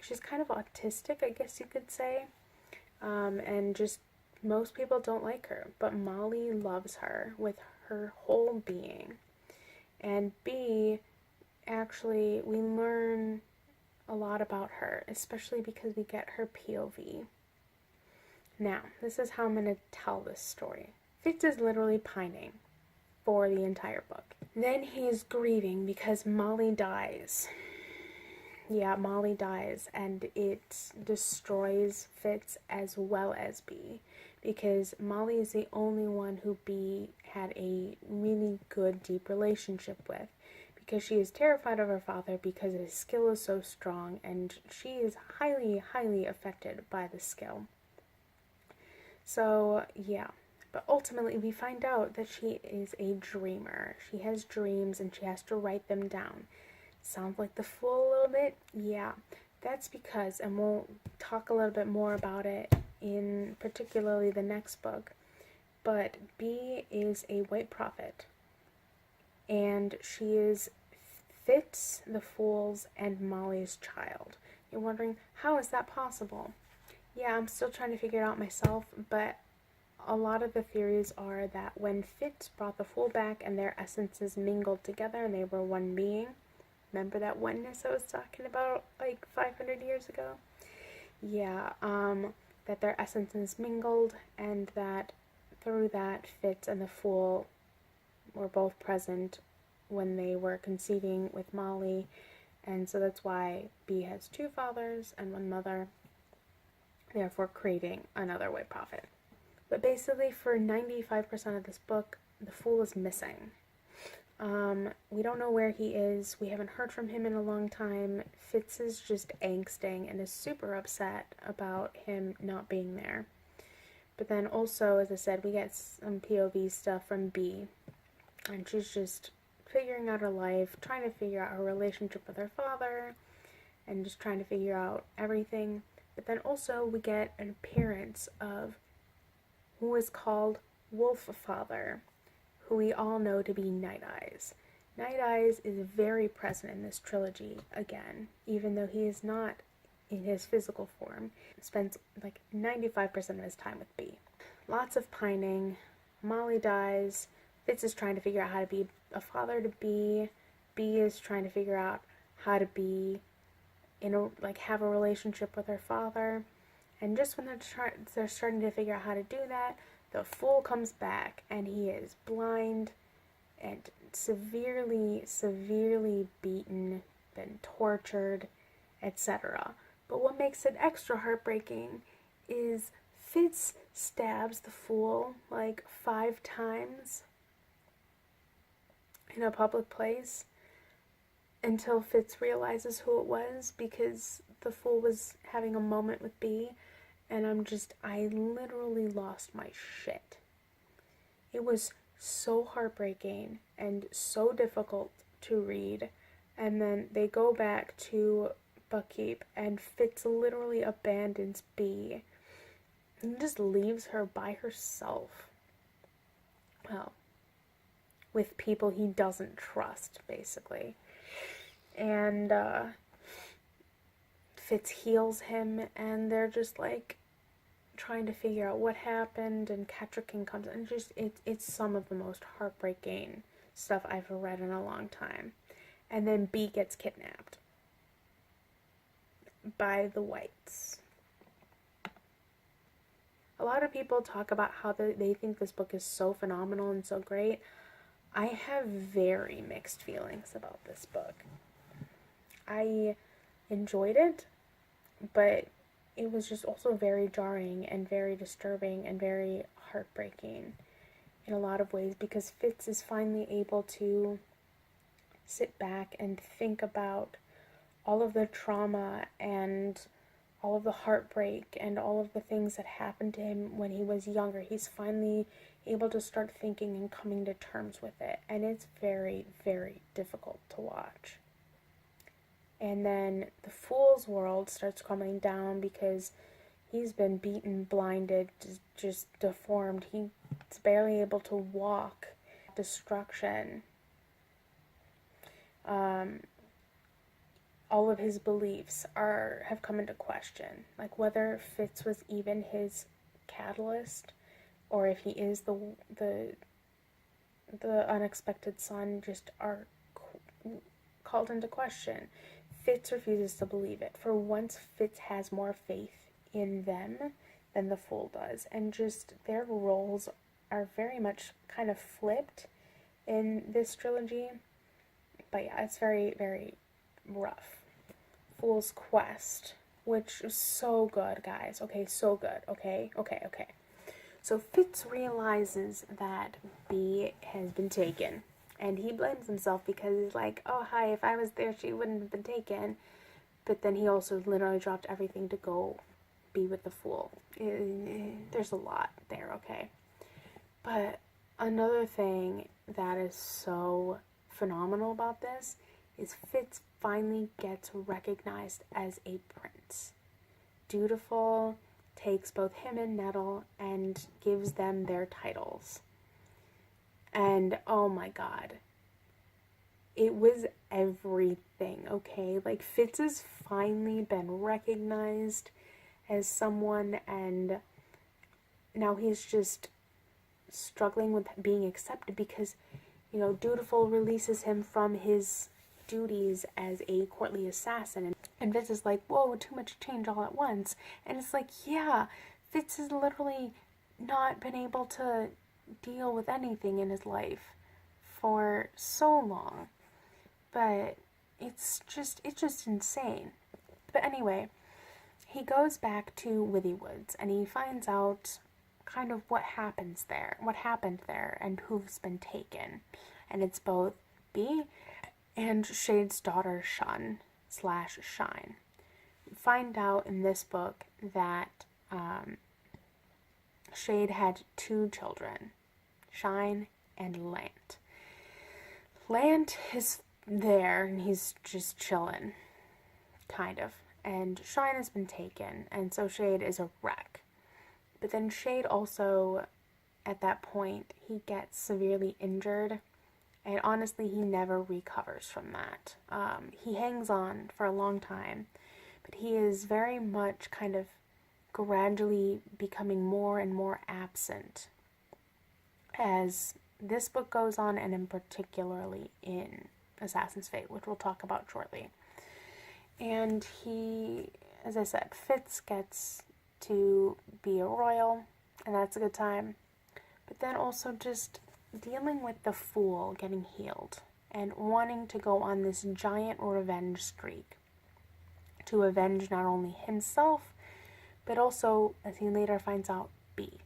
autistic, I guess you could say. And just most people don't like her, but Molly loves her with her whole being. And Bee, actually, we learn a lot about her, especially because we get her POV. Now, this is how I'm going to tell this story. Fitz is literally pining for the entire book. Then he is grieving because Molly dies. Yeah, Molly dies, and it destroys Fitz as well as Bee, because Molly is the only one who Bee had a really good, deep relationship with, because she is terrified of her father because his skill is so strong, and she is highly, highly affected by the skill. So, yeah. But ultimately, we find out that she is a dreamer. She has dreams, and she has to write them down. Sounds like the Fool a little bit? Yeah. That's because, and we'll talk a little bit more about it in particularly the next book, but Bee is a white prophet, and she is Fitz, the Fool's, and Molly's child. You're wondering, how is that possible? Yeah, I'm still trying to figure it out myself, but a lot of the theories are that when Fitz brought the Fool back and their essences mingled together and they were one being, remember that oneness I was talking about like 500 years ago? Yeah, that their essences mingled, and that through that Fitz and the Fool were both present when they were conceiving with Molly, and so that's why Bee has two fathers and one mother, therefore creating another white prophet. But basically, for 95% of this book, the Fool is missing. We don't know where he is. We haven't heard from him in a long time. Fitz is just angsting and is super upset about him not being there. But then also, as I said, we get some POV stuff from Bee, and she's just figuring out her life, trying to figure out her relationship with her father, and just trying to figure out everything. But then also we get an appearance of who is called Wolf Father, who we all know to be Night Eyes. Night Eyes is very present in this trilogy again, even though he is not in his physical form. He spends like 95% of his time with Bee. Lots of pining. Molly dies. Fitz is trying to figure out how to be a father to Bee. Bee is trying to figure out how to be, have a relationship with her father. And just when they're starting to figure out how to do that, the Fool comes back, and he is blind and severely, severely beaten, been tortured, etc. But what makes it extra heartbreaking is Fitz stabs the Fool like 5 times in a public place until Fitz realizes who it was, because the Fool was having a moment with Bee, and I literally lost my shit. It was so heartbreaking and so difficult to read, and then they go back to Buckkeep, and Fitz literally abandons Bee and just leaves her by herself. Well, with people he doesn't trust, basically. And Fitz heals him, and they're just like trying to figure out what happened, and Catrican comes, and just it's some of the most heartbreaking stuff I've read in a long time. And then Bee gets kidnapped by the Whites. A lot of people talk about how they think this book is so phenomenal and so great. I have very mixed feelings about this book. I enjoyed it, but it was just also very jarring and very disturbing and very heartbreaking in a lot of ways, because Fitz is finally able to sit back and think about all of the trauma and all of the heartbreak and all of the things that happened to him when he was younger. He's finally able to start thinking and coming to terms with it, and it's very, very difficult to watch. And then the Fool's world starts coming down because he's been beaten, blinded, just deformed. He's barely able to walk. Destruction. All of his beliefs have come into question. Like whether Fitz was even his catalyst, or if he is the unexpected son, just are called into question. Fitz refuses to believe it. For once, Fitz has more faith in them than the Fool does. And just their roles are very much kind of flipped in this trilogy. But yeah, it's very, very rough. Fool's Quest, which is so good, guys. Okay, so good. Okay. So Fitz realizes that B has been taken, and he blames himself because he's like, oh, hi, if I was there, she wouldn't have been taken. But then he also literally dropped everything to go be with the Fool. There's a lot there, okay? But another thing that is so phenomenal about this is Fitz finally gets recognized as a prince. Dutiful takes both him and Nettle and gives them their titles. And oh my god, it was everything, okay? Like, Fitz has finally been recognized as someone, and now he's just struggling with being accepted because, you know, Dutiful releases him from his duties as a courtly assassin, and Fitz is like, whoa, too much change all at once. And it's like, yeah, Fitz has literally not been able to deal with anything in his life for so long. But it's just insane. But anyway, he goes back to Withywood's and he finds out kind of what happened there, and who's been taken. And it's both B and Shade's daughter, Shun/Shine. Find out in this book that Shade had 2 children, Shine and Lant. Lant is there and he's just chilling, kind of. And Shine has been taken, and so Shade is a wreck. But then Shade also, at that point, he gets severely injured. And honestly, he never recovers from that. He hangs on for a long time, but he is very much kind of gradually becoming more and more absent as this book goes on, and in particularly in Assassin's Fate, which we'll talk about shortly. And he, as I said, Fitz gets to be a royal, and that's a good time. But then also just dealing with the Fool getting healed and wanting to go on this giant revenge streak to avenge not only himself, but also, as he later finds out, B,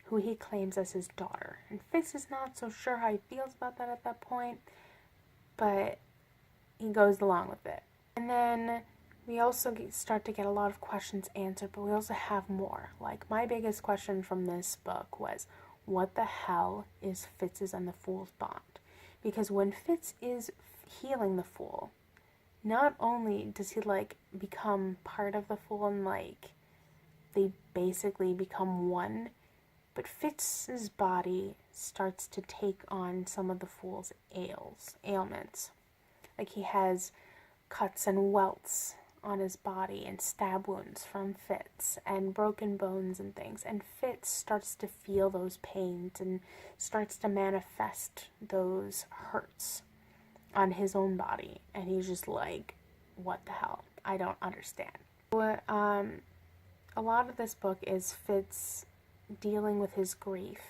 who he claims as his daughter. And Fitz is not so sure how he feels about that at that point, but he goes along with it. And then we also start to get a lot of questions answered, but we also have more. Like, my biggest question from this book was, what the hell is Fitz's and the Fool's bond? Because when Fitz is healing the Fool, not only does he, like, become part of the Fool and, like, they basically become one, but Fitz's body starts to take on some of the Fool's ailments. Like, he has cuts and welts on his body and stab wounds from Fitz and broken bones and things, and Fitz starts to feel those pains and starts to manifest those hurts on his own body, and he's just like, what the hell? I don't understand. A lot of this book is Fitz dealing with his grief,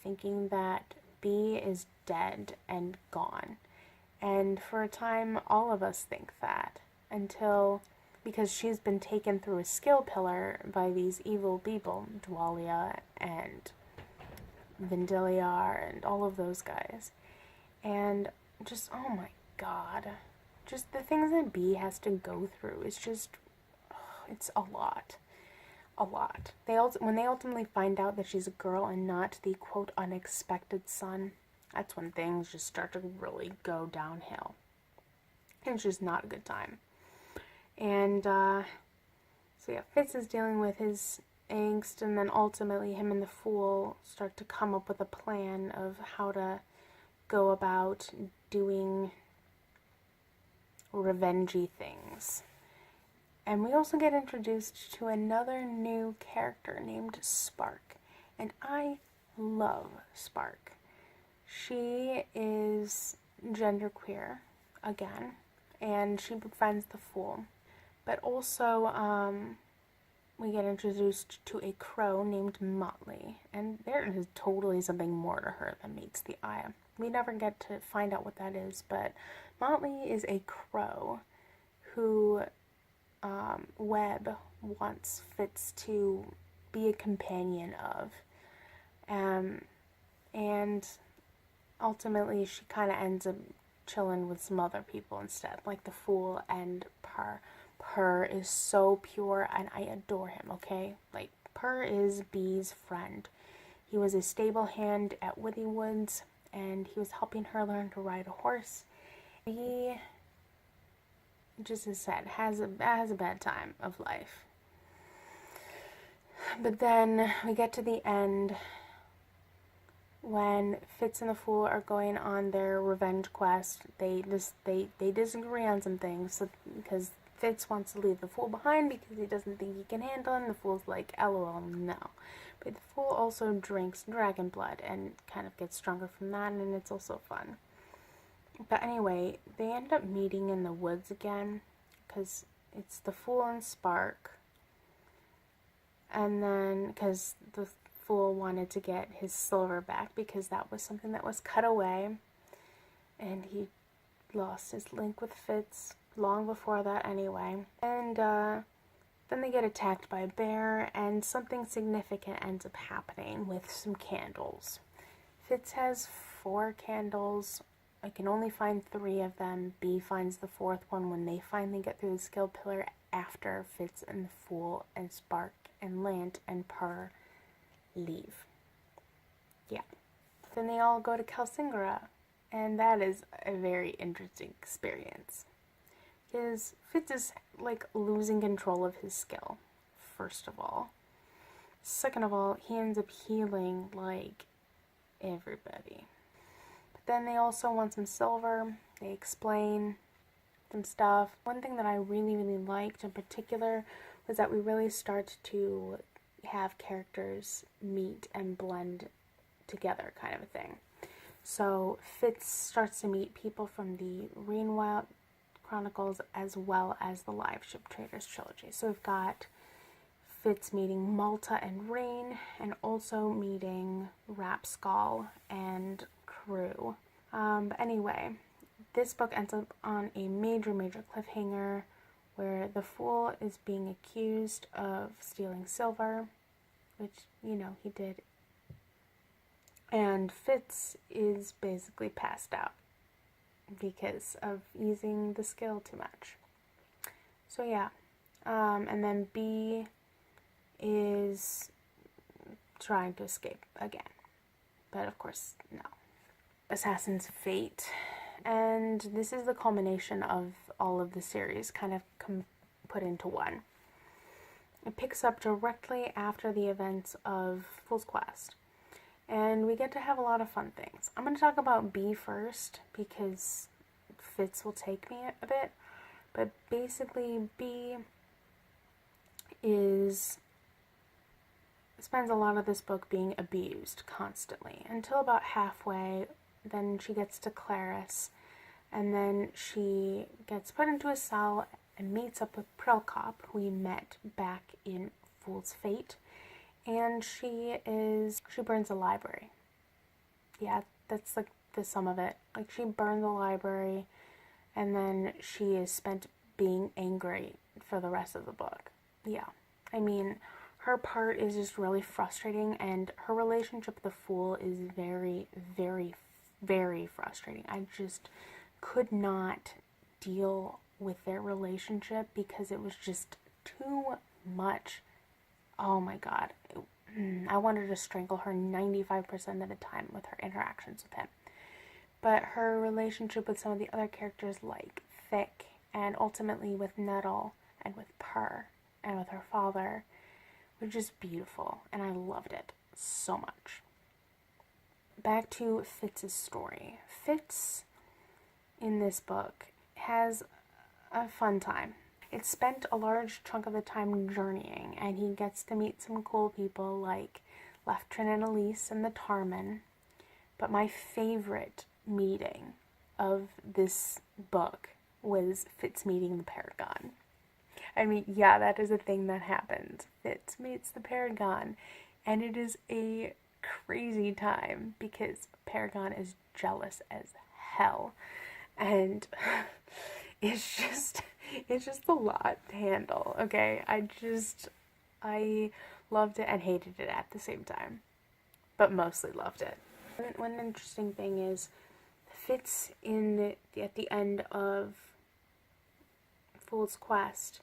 thinking that B is dead and gone. And for a time, all of us think that, because she's been taken through a skill pillar by these evil people, Dwalia and Vendiliar and all of those guys. And just, oh my god, just the things that B has to go through is just, it's a lot. When they ultimately find out that she's a girl and not the quote unexpected son, that's when things just start to really go downhill. It's just not a good time. And so yeah, Fitz is dealing with his angst, and then ultimately him and the Fool start to come up with a plan of how to go about doing revengey things. And we also get introduced to another new character named Spark. And I love Spark. She is genderqueer, again, and she befriends the Fool. But also, we get introduced to a crow named Motley, and there is totally something more to her than meets the eye. We never get to find out what that is, but Motley is a crow who Webb wants Fitz to be a companion of. And ultimately she kind of ends up chilling with some other people instead, like the Fool and Purr. Purr is so pure and I adore him, okay? Like, Purr is Bee's friend. He was a stable hand at Woods, and he was helping her learn to ride a horse. Bee, just as said, has a bad time of life. But then we get to the end when Fitz and the Fool are going on their revenge quest. They disagree on some things, so, because Fitz wants to leave the Fool behind because he doesn't think he can handle him. The Fool's like, LOL, no. But the Fool also drinks dragon blood and kind of gets stronger from that, and it's also fun. But anyway, they end up meeting in the woods again, because it's the Fool and Spark. And then, because the Fool wanted to get his silver back, because that was something that was cut away. And he lost his link with Fitz long before that anyway. And then they get attacked by a bear, and something significant ends up happening with some candles. Fitz has 4 candles. I can only find 3 of them. Bee finds the 4th one when they finally get through the skill pillar after Fitz and the Fool and Spark and Lant and Purr leave. Yeah. Then they all go to Kelsingora, and that is a very interesting experience. Because Fitz is like losing control of his skill, first of all. Second of all, he ends up healing like everybody. But then they also want some silver. They explain some stuff. One thing that I really, really liked in particular was that we really start to have characters meet and blend together, kind of a thing. So Fitz starts to meet people from the Rainwild Chronicles as well as the Live Ship Traders trilogy. So we've got Fitz meeting Malta and Rain, and also meeting Rapskull and Crew. But anyway, this book ends up on a major cliffhanger where the Fool is being accused of stealing silver, which, you know, he did. And Fitz is basically passed out because of using the skill too much. So yeah, and then Bee is trying to escape again, but of course no. Assassin's Fate, and this is the culmination of all of the series kind of put into one. It picks up directly after the events of Fool's Quest, and we get to have a lot of fun things. I'm going to talk about Bee first because Fitz will take me a bit, but basically Bee spends a lot of this book being abused constantly until about halfway. Then she gets to Claris, and then she gets put into a cell and meets up with Prilkop, who we met back in Fool's Fate, and she burns a library. Yeah, that's like the sum of it. Like, she burned the library, and then she is spent being angry for the rest of the book. Yeah, I mean, her part is just really frustrating, and her relationship with the Fool is very, very, very frustrating. I just could not deal with their relationship because it was just too much. Oh my god. I wanted to strangle her 95% of the time with her interactions with him. But her relationship with some of the other characters like Thick, and ultimately with Nettle, and with Purr, and with her father, was just beautiful, and I loved it so much. Back to Fitz's story. Fitz, in this book, has a fun time. It's spent a large chunk of the time journeying, and he gets to meet some cool people like Leftrin and Elise and the Tarman. But my favorite meeting of this book was Fitz meeting the Paragon. I mean, yeah, that is a thing that happens. Fitz meets the Paragon, and it is a crazy time because Paragon is jealous as hell. And it's just a lot to handle, okay? I loved it and hated it at the same time, but mostly loved it. One interesting thing is Fitz at the end of Fool's Quest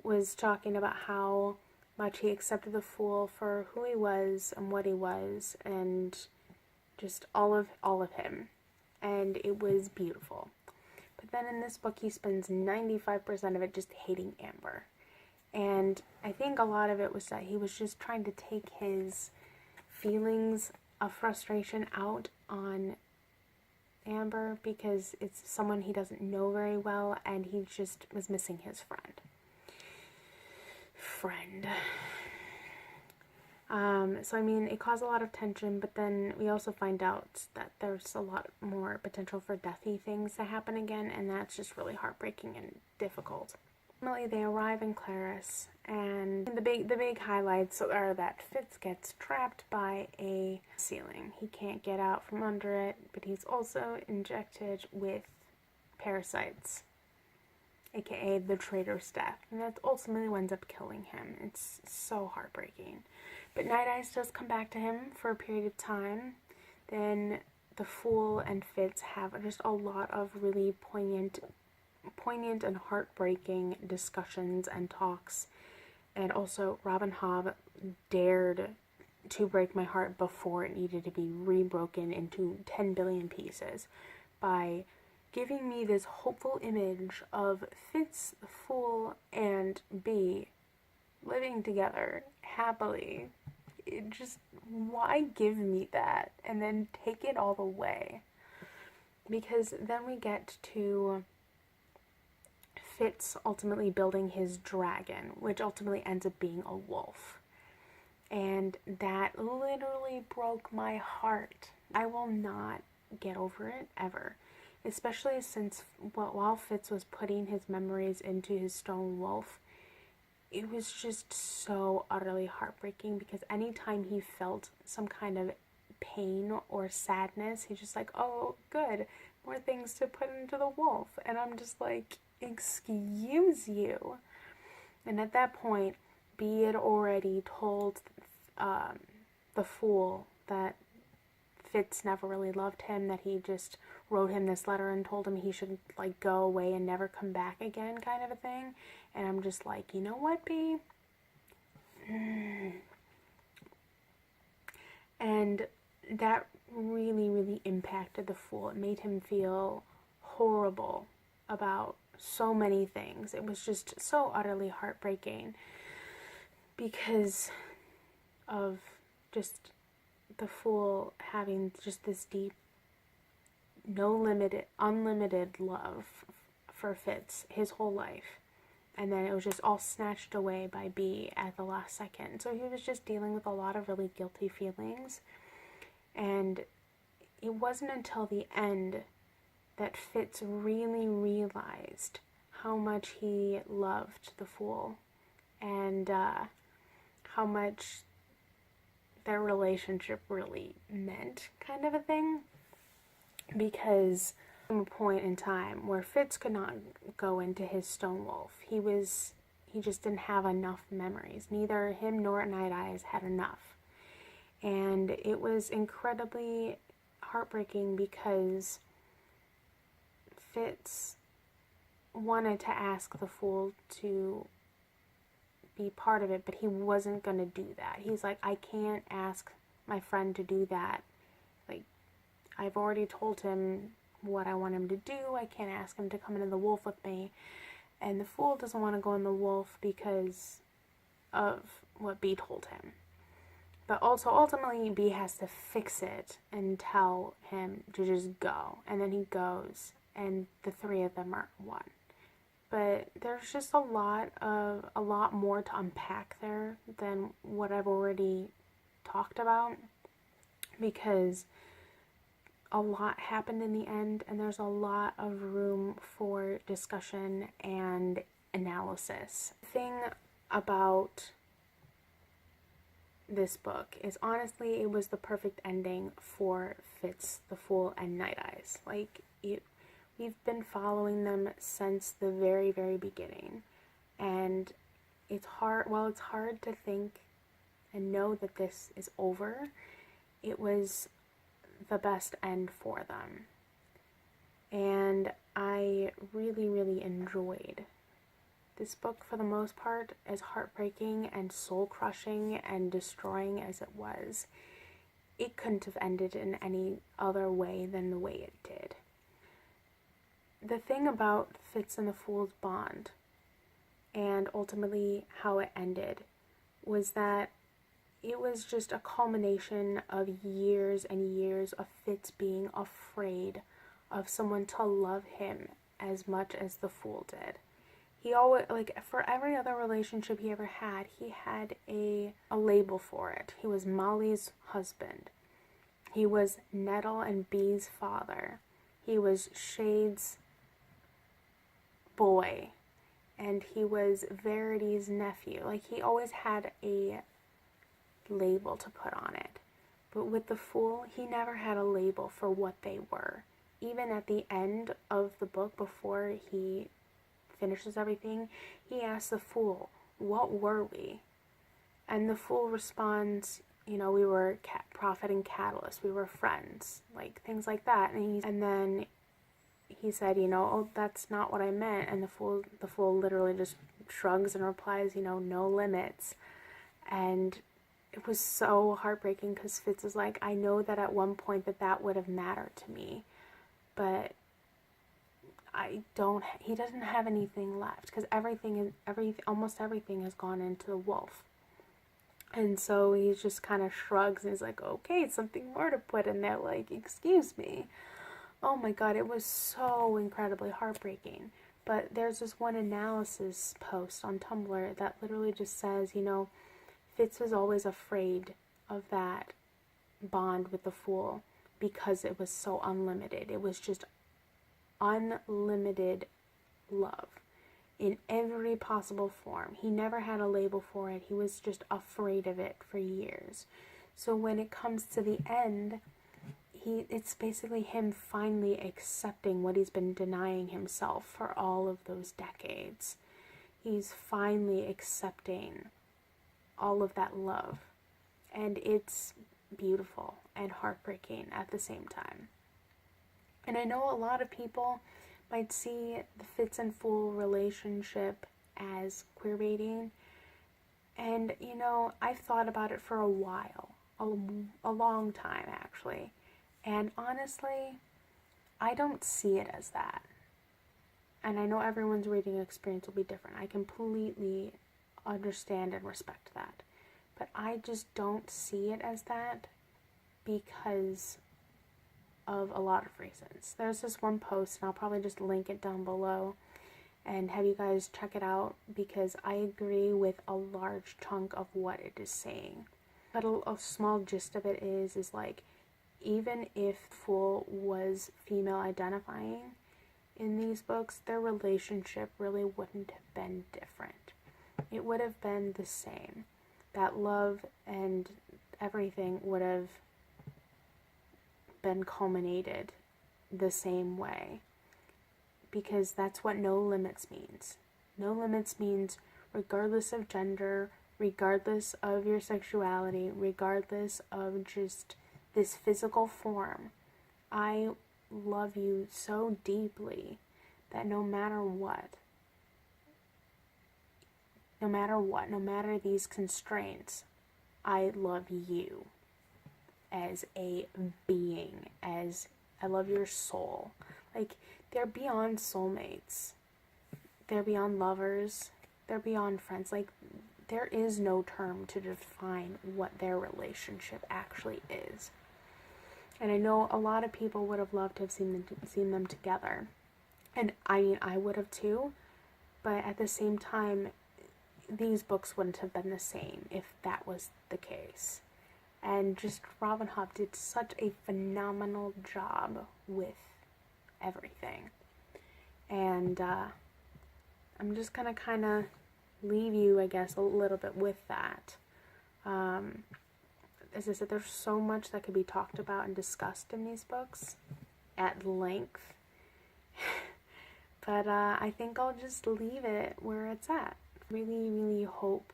was talking about how much he accepted the Fool for who he was and what he was, and just all of him, and it was beautiful. But then in this book he spends 95% of it just hating Amber, and I think a lot of it was that he was just trying to take his feelings of frustration out on Amber because it's someone he doesn't know very well, and he just was missing his friend. So I mean, it caused a lot of tension, but then we also find out that there's a lot more potential for deathy things to happen again, and that's just really heartbreaking and difficult. Ultimately, they arrive in Claris, and the big highlights are that Fitz gets trapped by a ceiling. He can't get out from under it, but he's also injected with parasites, aka the traitor's death, and that ultimately winds up killing him. It's so heartbreaking. But Night Eyes does come back to him for a period of time. Then the Fool and Fitz have just a lot of really poignant and heartbreaking discussions and talks. And also, Robin Hobb dared to break my heart before it needed to be re-broken into 10 billion pieces by giving me this hopeful image of Fitz, Fool, and Bee living together happily. It just, why give me that and then take it all away? Because then we get to Fitz ultimately building his dragon, which ultimately ends up being a wolf. And that literally broke my heart. I will not get over it ever. Especially since while Fitz was putting his memories into his stone wolf, it was just so utterly heartbreaking because anytime he felt some kind of pain or sadness, he's just like, oh, good, more things to put into the wolf. And I'm just like, excuse you. And at that point, Bee had already told the Fool that Fitz never really loved him, that he just wrote him this letter and told him he should like go away and never come back again, kind of a thing. And I'm just like, you know what, Bee? And that really, really impacted the Fool. It made him feel horrible about so many things. It was just so utterly heartbreaking because of just the Fool having just this deep, unlimited love for Fitz his whole life. And then it was just all snatched away by Bee at the last second. So he was just dealing with a lot of really guilty feelings. And it wasn't until the end that Fitz really realized how much he loved the Fool and how much their relationship really meant, kind of a thing. Because from a point in time where Fitz could not go into his stone wolf, he just didn't have enough memories. Neither him nor Night Eyes had enough. And it was incredibly heartbreaking because Fitz wanted to ask the Fool to be part of it, but he wasn't going to do that. He's like, I can't ask my friend to do that. Like, I've already told him what I want him to do. I can't ask him to come into the wolf with me. And the Fool doesn't want to go in the wolf because of what Bee told him. But also, ultimately, Bee has to fix it and tell him to just go. And then he goes, and the three of them are one. But there's just a lot more to unpack there than what I've already talked about, because a lot happened in the end, and there's a lot of room for discussion and analysis. The thing about this book is, honestly, it was the perfect ending for Fitz, the Fool, and Night Eyes. Like, we've been following them since the very, very beginning. And it's hard to think and know that this is over. It was the best end for them. And I really, really enjoyed this book for the most part. As heartbreaking and soul-crushing and destroying as it was, it couldn't have ended in any other way than the way it did. The thing about Fitz and the Fool's bond, and ultimately how it ended, was that it was just a culmination of years and years of Fitz being afraid of someone to love him as much as the Fool did. He always, like, for every other relationship he ever had, he had a label for it. He was Molly's husband. He was Nettle and Bee's father. He was Shade's boy. And he was Verity's nephew. Like, he always had a label to put on it. But with the Fool, he never had a label for what they were. Even at the end of the book, before he finishes everything, he asks the Fool, what were we? And the Fool responds, we were Prophet and Catalyst, we were friends, like things like that. And then he said, oh, that's not what I meant. And the Fool literally just shrugs and replies, no limits. And it was so heartbreaking, because Fitz is like, I know that at one point that would have mattered to me, but he doesn't have anything left, because almost everything has gone into the wolf. And so he just kind of shrugs and he's like, okay, something more to put in there, like, excuse me. Oh my god, it was so incredibly heartbreaking. But there's this one analysis post on Tumblr that literally just says, Fitz was always afraid of that bond with the Fool because it was so unlimited. It was just unlimited love in every possible form. He never had a label for it. He was just afraid of it for years. So when it comes to the end, it's basically him finally accepting what he's been denying himself for all of those decades. He's finally accepting all of that love. And it's beautiful and heartbreaking at the same time. And I know a lot of people might see the Fitz and Fool relationship as queerbaiting. And, I've thought about it for a while. A long time, actually. And honestly, I don't see it as that. And I know everyone's reading experience will be different. I completely understand and respect that. But I just don't see it as that because of a lot of reasons. There's this one post, and I'll probably just link it down below and have you guys check it out, because I agree with a large chunk of what it is saying. But a small gist of it is like, even if Fool was female identifying in these books, their relationship really wouldn't have been different. It would have been the same. That love and everything would have been culminated the same way, because that's what no limits means. No limits means regardless of gender, regardless of your sexuality, regardless of just this physical form, I love you so deeply that no matter these constraints, I love you as a being, as I love your soul. Like, they're beyond soulmates. They're beyond lovers. They're beyond friends. Like, there is no term to define what their relationship actually is. And I know a lot of people would have loved to have seen them together. And I mean, I would have too. But at the same time, these books wouldn't have been the same if that was the case. And just Robin Hobb did such a phenomenal job with everything. And I'm just gonna kind of leave you, I guess, a little bit with that. As I said, there's so much that could be talked about and discussed in these books at length. But I think I'll just leave it where it's at. Really, really hope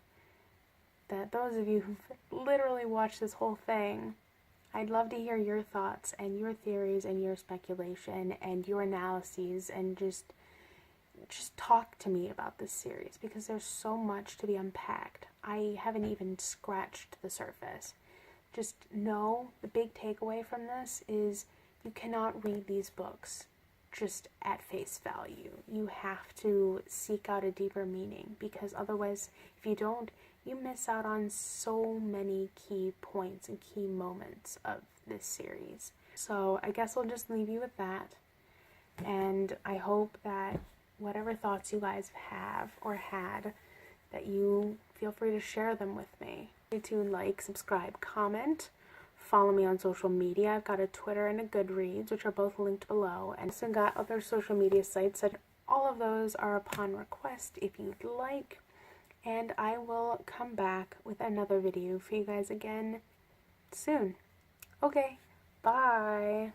that those of you who've literally watched this whole thing, I'd love to hear your thoughts and your theories and your speculation and your analyses, and just talk to me about this series, because there's so much to be unpacked. I haven't even scratched the surface. Just know the big takeaway from this is you cannot read these books just at face value. You have to seek out a deeper meaning, because otherwise, if you don't, you miss out on so many key points and key moments of this series. So I guess I'll just leave you with that, and I hope that whatever thoughts you guys have or had, that you feel free to share them with me. Stay tuned, like, subscribe, comment, follow me on social media. I've got a Twitter and a Goodreads, which are both linked below, and also got other social media sites, and all of those are upon request if you'd like. And I will come back with another video for you guys again soon. Okay, bye!